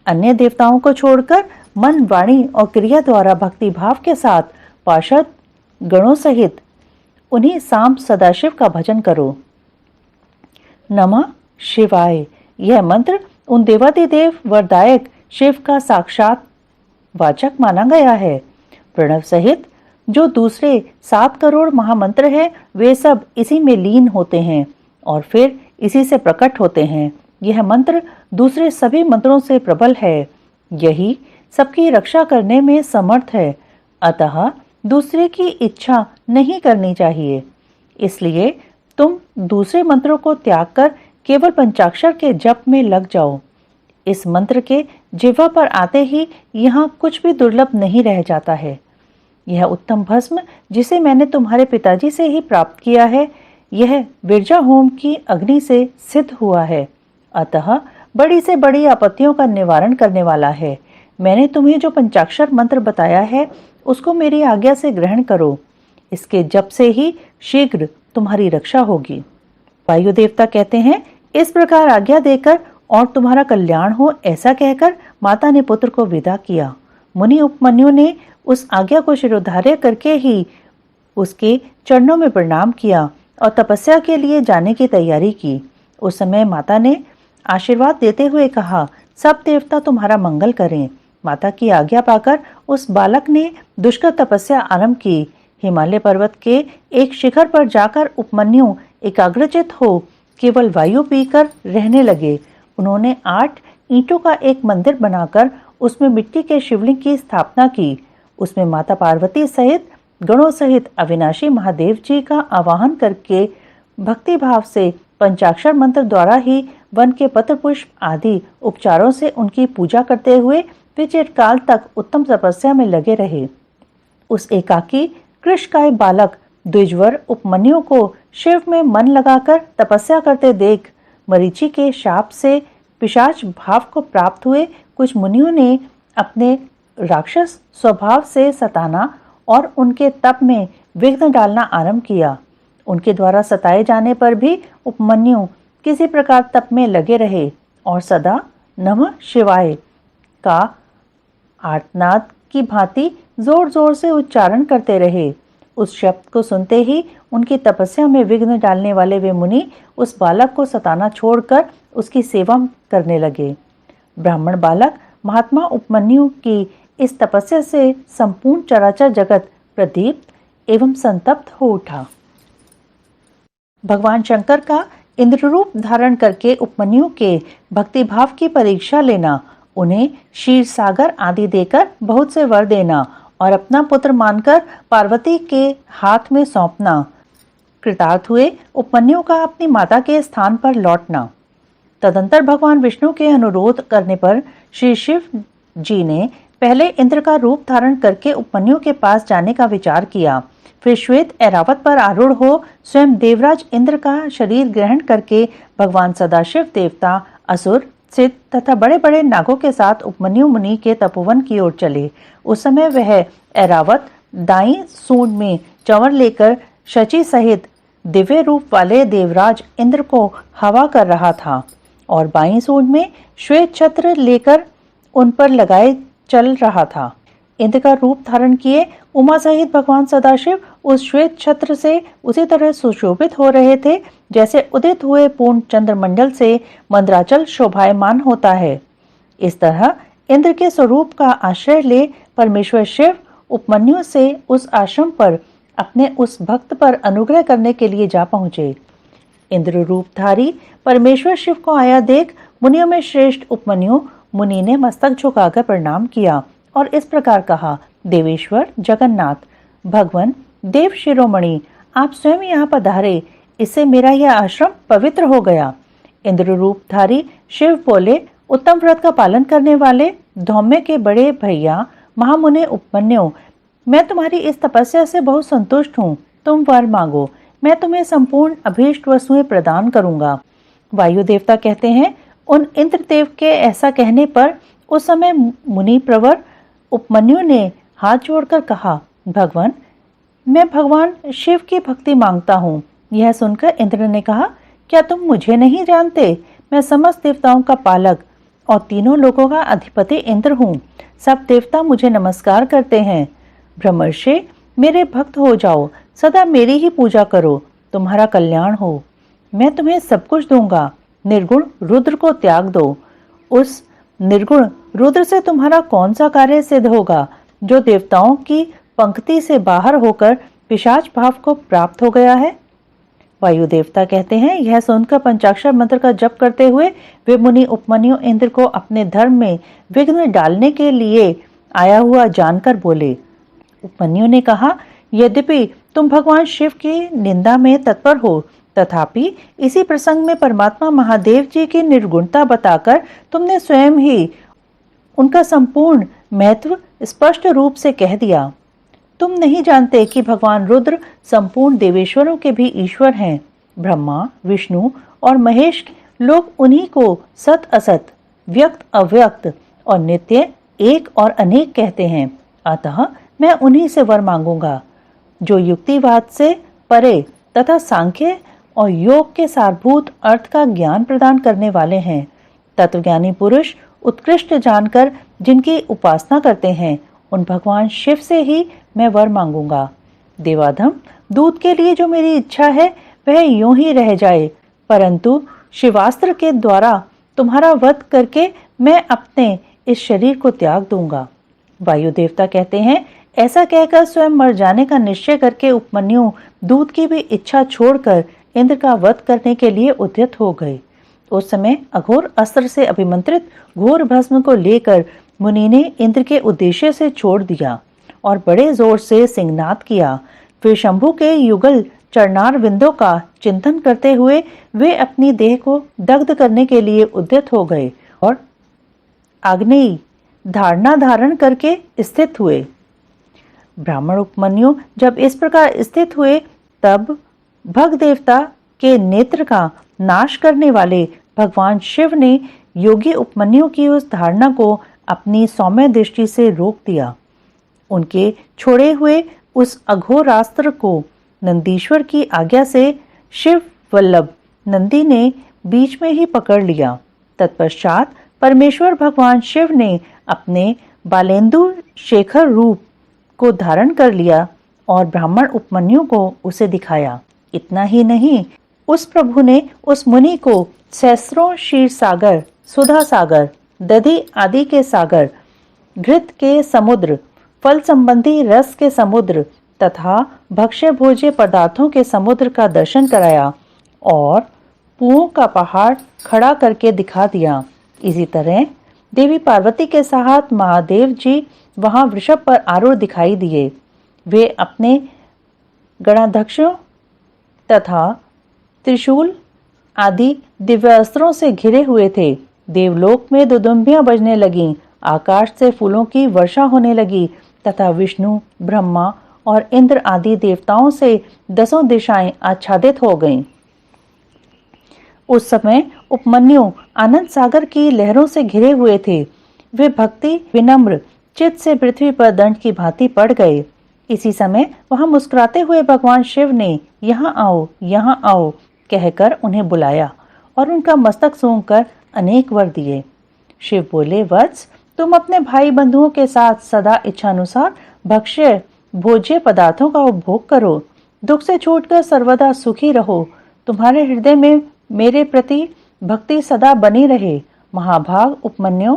अन्य देवताओं को छोड़कर मन, वाणी और क्रिया द्वारा भक्ति भाव के साथ पार्षद गणों सहित उन्हीं शाम सदाशिव का भजन करो। नमः शिवाय, यह मंत्र उन देवादिदेव वरदायक शिव का साक्षात वाचक माना गया है। प्रणव सहित जो दूसरे 7 करोड़ महामंत्र हैं, वे सब इसी में लीन होते हैं और फिर इसी से प्रकट होते हैं। यह मंत्र दूसरे सभी मंत्रों से प्रबल है। यही सबकी रक्षा करने में समर्थ है। अतः दूसरे की इच्छा नहीं करनी चाहिए। इसलिए तुम दूसरे मंत्रों को त्याग कर केवल पंचाक्षर के जप में लग जाओ। इस मंत्र के जिह्वा पर आते ही यहाँ कुछ भी दुर्लभ नहीं रह जाता है। यह उत्तम भस्म जिसे मैंने तुम्हारे पिताजी से ही प्राप्त किया है, यह विरजा होम की अग्नि से सिद्ध हुआ है, अतः बड़ी से बड़ी आपत्तियों का निवारण करने वाला है। मैंने तुम्हें जो पंचाक्षर मंत्र बताया है उसको मेरी आज्ञा से ग्रहण करो। इसके जप से ही शीघ्र तुम्हारी रक्षा होगी। वायु देवता कहते हैं, इस प्रकार आज्ञा देकर और तुम्हारा कल्याण हो ऐसा कहकर माता ने पुत्र को विदा किया। मुनि उपमन्यु ने उस आज्ञा को शिरोधार्य करके ही उसके चरणों में प्रणाम किया और तपस्या के लिए जाने की तैयारी की। उस समय माता ने आशीर्वाद देते हुए कहा, सब देवता तुम्हारा मंगल करें। माता की आज्ञा पाकर उस बालक ने दुष्कर तपस्या आरंभ की। हिमालय पर्वत के एक शिखर पर जाकर उपमन्यु एकाग्रचित हो केवल वायु पीकर रहने लगे। उन्होंने 8 ईंटों का एक मंदिर बनाकर उसमें मिट्टी के शिवलिंग की स्थापना की। उसमें माता पार्वती सहित गणों सहित अविनाशी महादेव जी का आवाहन करके भक्ति भाव से पंचाक्षर मंत्र द्वारा ही वन के पत्र पुष्प आदि उपचारों से उनकी पूजा करते हुए वे चिरकाल तक उत्तम तपस्या में लगे रहे। उस एकाकी कृष्णकाय बालक द्विजवर उपमन्यु को शिव में मन लगाकर तपस्या करते देख मरीचि के शाप से पिशाच भाव को प्राप्त हुए कुछ मुनियों ने अपने राक्षस स्वभाव से सताना और उनके तप में विघ्न डालना आरंभ किया। उनके द्वारा सताए जाने पर भी उपमन्यु किसी प्रकार तप में लगे रहे और सदा नमः शिवाय का आर्तनाद की भांति जोर जोर से उच्चारण करते रहे। उस शब्द को सुनते ही उनकी तपस्या में विघ्न डालने वाले वे मुनि उस बालक को सताना छोड़कर उसकी सेवा करने लगे। ब्राह्मण बालक महात्मा उपमन्यु की इस तपस्या से संपूर्ण चराचर जगत प्रदीप्त एवं संतप्त हो उठा। भगवान शंकर का इंद्र रूप धारण करके उपमन्यु के भक्ति भाव की परीक्षा लेना, उन्हें क्षीर सागर आदि देकर बहुत से वर देना और अपना पुत्र मानकर पार्वती के हाथ में सौंपना, कृतार्थ हुए उपमन्यु का अपनी माता के स्थान पर लौटना। तदंतर भगवान विष्णु के अनुरोध करने पर श्री शिव जी ने पहले इंद्र का रूप धारण करके उपमन्यु के पास जाने का विचार किया। फिर श्वेत ऐरावत पर आरूढ़ हो स्वयं देवराज इंद्र का शरीर ग्रहण करके भगवान सदाशिव देवता, असुर, सिद्ध तथा बड़े बड़े नागों के साथ उपमन्यु मुनि के तपोवन की ओर चले। उस समय वह ऐरावत दाई सूंड में चंवर लेकर शची सहित दिव्य रूप वाले देवराज इंद्र को हवा कर रहा था और बाई सूंड में श्वेत छत्र लेकर उन पर लगाए चल रहा था। इंद्र का रूप धारण किए उमा सहित भगवान सदाशिव उस श्वेत छत्र से उसी तरह सुशोभित हो रहे थे जैसे उदित हुए पूर्ण चंद्रमंडल से मंद्राचल शोभायमान होता है। इस तरह इंद्र के स्वरूप का आश्रय ले परमेश्वर शिव उपमन्यु से उस आश्रम पर अपने उस भक्त पर अनुग्रह करने के लिए जा पहुंचे। इंद्र रूपधारी परमेश्वर शिव को आया देख मुनियों में श्रेष्ठ उपमन्यु मुनि ने मस्तक झुकाकर प्रणाम किया और इस प्रकार कहा, देवेश्वर जगन्नाथ, भगवान देव शिरोमणि, आप स्वयं यहाँ पधारे, इससे मेरा यह आश्रम पवित्र हो गया। इंद्र रूपधारी शिव बोले, उत्तम व्रत का पालन करने वाले धौम्य के बड़े भैया महामुनि उपमन्यु, मैं तुम्हारी इस तपस्या से बहुत संतुष्ट हूँ। तुम वर मांगो, मैं तुम्हें संपूर्ण अभीष्ट वस्तुएं प्रदान करूंगा। वायु देवता कहते हैं, उन इंद्रदेव के ऐसा कहने पर उस समय मुनि प्रवर उपमन्यु ने हाथ जोड़कर कहा, भगवान, मैं भगवान शिव की भक्ति मांगता हूँ। यह सुनकर इंद्र ने कहा, क्या तुम मुझे नहीं जानते? मैं समस्त देवताओं का पालक और तीनों लोगों का अधिपति इंद्र हूँ। सब देवता मुझे नमस्कार करते हैं। ब्रह्मर्षि, मेरे भक्त हो जाओ, सदा मेरी ही पूजा करो, तुम्हारा कल्याण हो। मैं तुम्हें सब कुछ दूंगा। निर्गुण रुद्र को त्याग दो। उस निर्गुण रुद्र से तुम्हारा कौन सा कार्य सिद्ध होगा, जो देवताओं की पंक्ति से बाहर होकर पिशाच भाव को प्राप्त हो गया है? वायु देवता कहते हैं, यह सुनकर पंचाक्षर मंत्र का जप करते हुए वे मुनि उपमन्यु इंद्र को अपने धर्म में विघ्न डालने के लिए आया हुआ जानकर बोले। उपमन्यु ने कहा, यद्यपि तुम भगवान शिव की निंदा में तत्पर हो, तथापि इसी प्रसंग में परमात्मा महादेव जी की निर्गुणता बताकर तुमने स्वयं ही उनका संपूर्ण महत्व स्पष्ट रूप से कह दिया। तुम नहीं जानते कि भगवान रुद्र संपूर्ण देवेश्वरों के भी ईश्वर हैं। ब्रह्मा, विष्णु और महेश लोग उन्हीं को सत असत, व्यक्त अव्यक्त और नित्य, एक और अनेक कहते हैं। अतः मैं उन्हीं से वर मांगूंगा, जो युक्तिवाद से परे तथा सांख्य और योग के सारभूत अर्थ का ज्ञान प्रदान करने वाले हैं। तत्वज्ञानी पुरुष उत्कृष्ट जानकर जिनकी उपासना करते हैं, उन भगवान शिव से ही मैं वर मांगूंगा। देवाधम, दूत के लिए जो मेरी इच्छा है वह यूं ही रह जाए, परंतु शिवास्त्र के द्वारा तुम्हारा वध करके मैं अपने इस शरीर को त्याग दूंगा। वायु देवता कहते हैं, ऐसा कहकर स्वयं मर जाने का निश्चय करके उपमन्यु दूत की भी इच्छा छोड़कर इंद्र का वध करने के लिए उद्यत हो गए। उस समय अघोर अस्त्र से अभिमंत्रित घोर भस्म को लेकर मुनि ने इंद्र के उद्देश्य से छोड़ दिया और बड़े जोर से सिंहनाद किया। फिर शंभु के युगल चरणार विंदों का चिंतन करते हुए वे अपनी देह को दग्ध करने के लिए उद्यत हो गए और आग्नेयी धारणा धारण करके स्थित हुए। ब्राह्मण उपमन्यु जब इस प्रकार स्थित हुए, तब भग देवता के नेत्र का नाश करने वाले भगवान शिव ने योगी उपमन्यु की उस धारणा को अपनी सौम्य दृष्टि से रोक दिया। उनके छोड़े हुए उस अघोरास्त्र को नंदीश्वर की आज्ञा से शिव वल्लभ नंदी ने बीच में ही पकड़ लिया। तत्पश्चात परमेश्वर भगवान शिव ने अपने बालेंदु शेखर रूप को धारण कर लिया और ब्राह्मण उपमन्यु को उसे दिखाया। इतना ही नहीं, उस प्रभु ने उस मुनि को सहस्रों क्षीर सागर, सुधा सागर, दधि आदि के सागर, घृत के समुद्र, फल संबंधी रस के समुद्र तथा भक्ष्य भोज्य पदार्थों के समुद्र का दर्शन कराया और पुओं का पहाड़ खड़ा करके दिखा दिया। इसी तरह देवी पार्वती के साथ महादेव जी वहां वृषभ पर आरूढ़ दिखाई दिए। वे अपने गणाध्यक्षों तथा त्रिशूल आदि दिव्यास्त्रों से घिरे हुए थे। देवलोक में दुदुम्बियां बजने लगीं, आकाश से फूलों की वर्षा होने लगी तथा विष्णु, ब्रह्मा और इंद्र आदि देवताओं से 10 दिशाएं आच्छादित हो गईं। उस समय उपमन्यु आनंद सागर की लहरों से घिरे हुए थे। वे भक्ति विनम्र चित्त से पृथ्वी पर दंड की भांति पड़ गए। इसी समय वहां मुस्कुराते हुए भगवान शिव ने यहाँ आओ कहकर उन्हें बुलाया और उनका मस्तक सूंघकर अनेक वर दिए। शिव बोले, वत्स, तुम अपने भाई बंधुओं के साथ सदा इच्छानुसार भक्ष्य भोज्य पदार्थों का उपभोग करो। दुख से छूटकर सर्वदा सुखी रहो। तुम्हारे हृदय में मेरे प्रति भक्ति सदा बनी रहे। महाभाग उपमन्यु,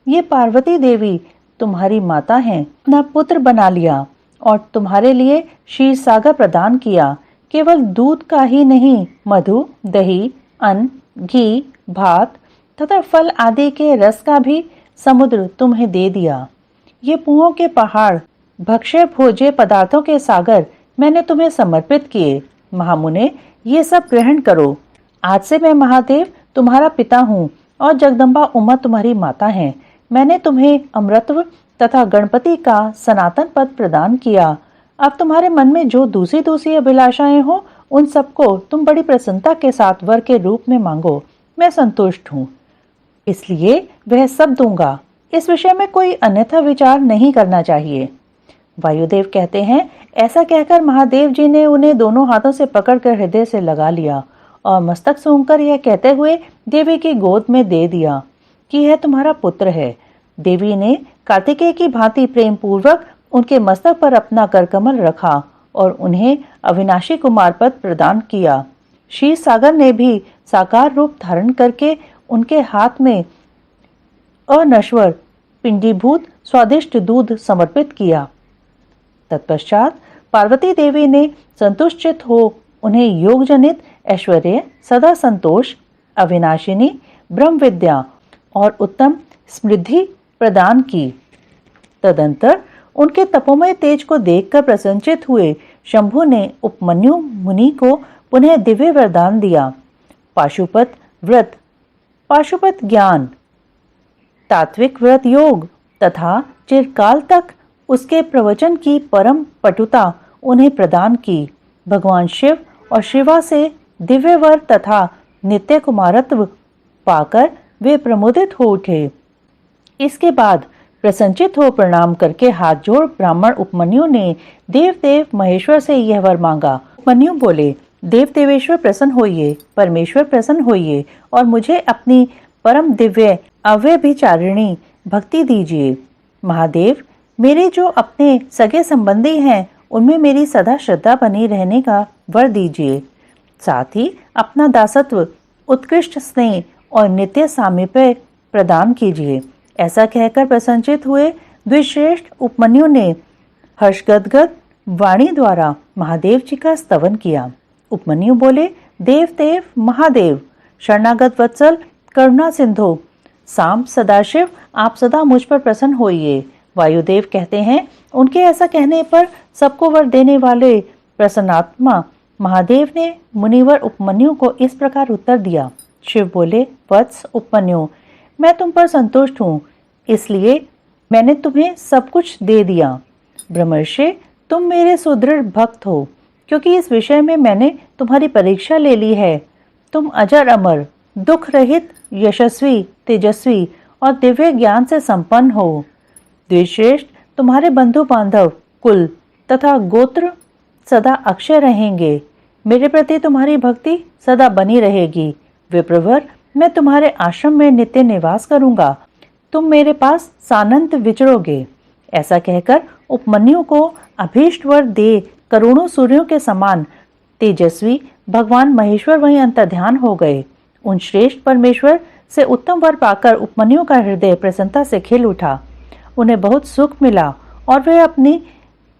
ये पार्वती देवी तुम्हारी माता हैं। अपना पुत्र बना लिया और तुम्हारे लिए क्षीर सागर प्रदान किया। केवल दूध का ही नहीं, मधु, दही, अन्न, घी, भात तथा फल आदि के रस का भी समुद्र तुम्हें दे दिया। ये पुओं के पहाड़, भक्ष्य भोज्य पदार्थों के सागर मैंने तुम्हें समर्पित किए। महामुने, ये सब ग्रहण करो। आज से मैं महादेव तुम्हारा पिता हूँ और जगदम्बा उमा तुम्हारी माता है। मैंने तुम्हें अमृतत्व तथा गणपति का सनातन पद प्रदान किया। अब तुम्हारे मन में जो दूसरी दूसरी अभिलाषाएं हो, उन सबको तुम बड़ी प्रसन्नता के साथ वर के रूप में मांगो। मैं संतुष्ट हूँ, इसलिए वह सब दूंगा। इस विषय में कोई अन्यथा विचार नहीं करना चाहिए। वायुदेव कहते हैं, ऐसा कहकर महादेव जी ने उन्हें दोनों हाथों से पकड़कर हृदय से लगा लिया और मस्तक सूंघकर यह कहते हुए देवी की गोद में दे दिया कि यह तुम्हारा पुत्र है। देवी ने कार्तिकेय की भांति प्रेम पूर्वक उनके मस्तक पर अपना करकमल रखा और उन्हें अविनाशी कुमार पद प्रदान किया। क्षीर सागर ने भी साकार रूप धारण करके उनके हाथ में अनश्वर पिंडीभूत स्वादिष्ट दूध समर्पित किया। तत्पश्चात पार्वती देवी ने संतुष्ट हो उन्हें योग जनित ऐश्वर्य, सदा संतोष, अविनाशिनी ब्रह्म विद्या और उत्तम समृद्धि प्रदान की। तदंतर उनके तपोमय तेज को देखकर प्रसन्नचित हुए शंभु ने उपमन्यु मुनि को पुनः दिव्य वरदान दिया। पाशुपत व्रत, पाशुपत ज्ञान, तात्विक व्रत योग तथा चिरकाल तक उसके प्रवचन की परम पटुता उन्हें प्रदान की। भगवान शिव और शिवा से दिव्य वर तथा नित्य कुमारत्व पाकर वे प्रमोदित हो उठे। इसके बाद प्रसन्नचित हो प्रणाम करके हाथ जोड़ ब्राह्मण उपमन्यु ने देव देव महेश्वर से यह वर मांगा। उपमन्यु बोले, देव देवेश्वर प्रसन्न होइए, परमेश्वर प्रसन्न होइए और मुझे अपनी परम दिव्य अव्यभिचारिणी भक्ति दीजिए। महादेव, मेरे जो अपने सगे संबंधी हैं उनमें मेरी सदा श्रद्धा बनी रहने का वर दीजिए। साथ ही अपना दासत्व, उत्कृष्ट स्नेह और नित्य सामीप्य प्रदान कीजिए। ऐसा कहकर प्रसन्नचित हुए द्विश्रेष्ठ उपमन्यु ने हर्षगदगद वाणी द्वारा महादेव जी का स्तवन किया। उपमन्यु बोले, देव देव महादेव, शरणागत वत्सल, करुणा सिंधु, साम सदाशिव, आप सदा मुझ पर प्रसन्न होइए। वायुदेव कहते हैं, उनके ऐसा कहने पर सबको वर देने वाले प्रसन्नात्मा महादेव ने मुनिवर उपमन्यु को इस प्रकार उत्तर दिया। शिव बोले, वत्स उपमन्यु, मैं तुम पर संतुष्ट हूँ, इसलिए मैंने तुम्हें सब कुछ दे दिया। ब्रह्मर्षि, तुम मेरे सुदृढ़ भक्त हो, क्योंकि इस विषय में मैंने तुम्हारी परीक्षा ले ली है। तुम अजर अमर, दुख रहित, यशस्वी, तेजस्वी और दिव्य ज्ञान से संपन्न हो। द्विश्रेष्ठ, तुम्हारे बंधु बांधव, कुल तथा गोत्र सदा अक्षय रहेंगे। मेरे प्रति तुम्हारी भक्ति सदा बनी रहेगी। विप्रवर, मैं तुम्हारे आश्रम में नित्य निवास करूंगा। तुम मेरे पास सानंद विचरोगे। ऐसा कहकर उपमन्यु को अभीष्ट वर दे करोड़ों सूर्यों के समान तेजस्वी भगवान महेश्वर वहीं अंतर्ध्यान हो गए। उन श्रेष्ठ परमेश्वर से उत्तम वर पाकर उपमन्यु का हृदय प्रसन्नता से खिल उठा। उन्हें बहुत सुख मिला और वे अपनी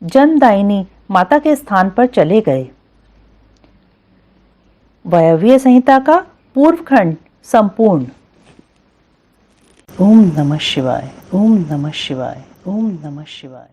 जन्मदायिनी माता के स्थान पर चले गए। वायव्य संहिता का पूर्व खंड संपूर्ण। ओम नमः शिवाय, ओम नमः शिवाय, ओम नमः शिवाय।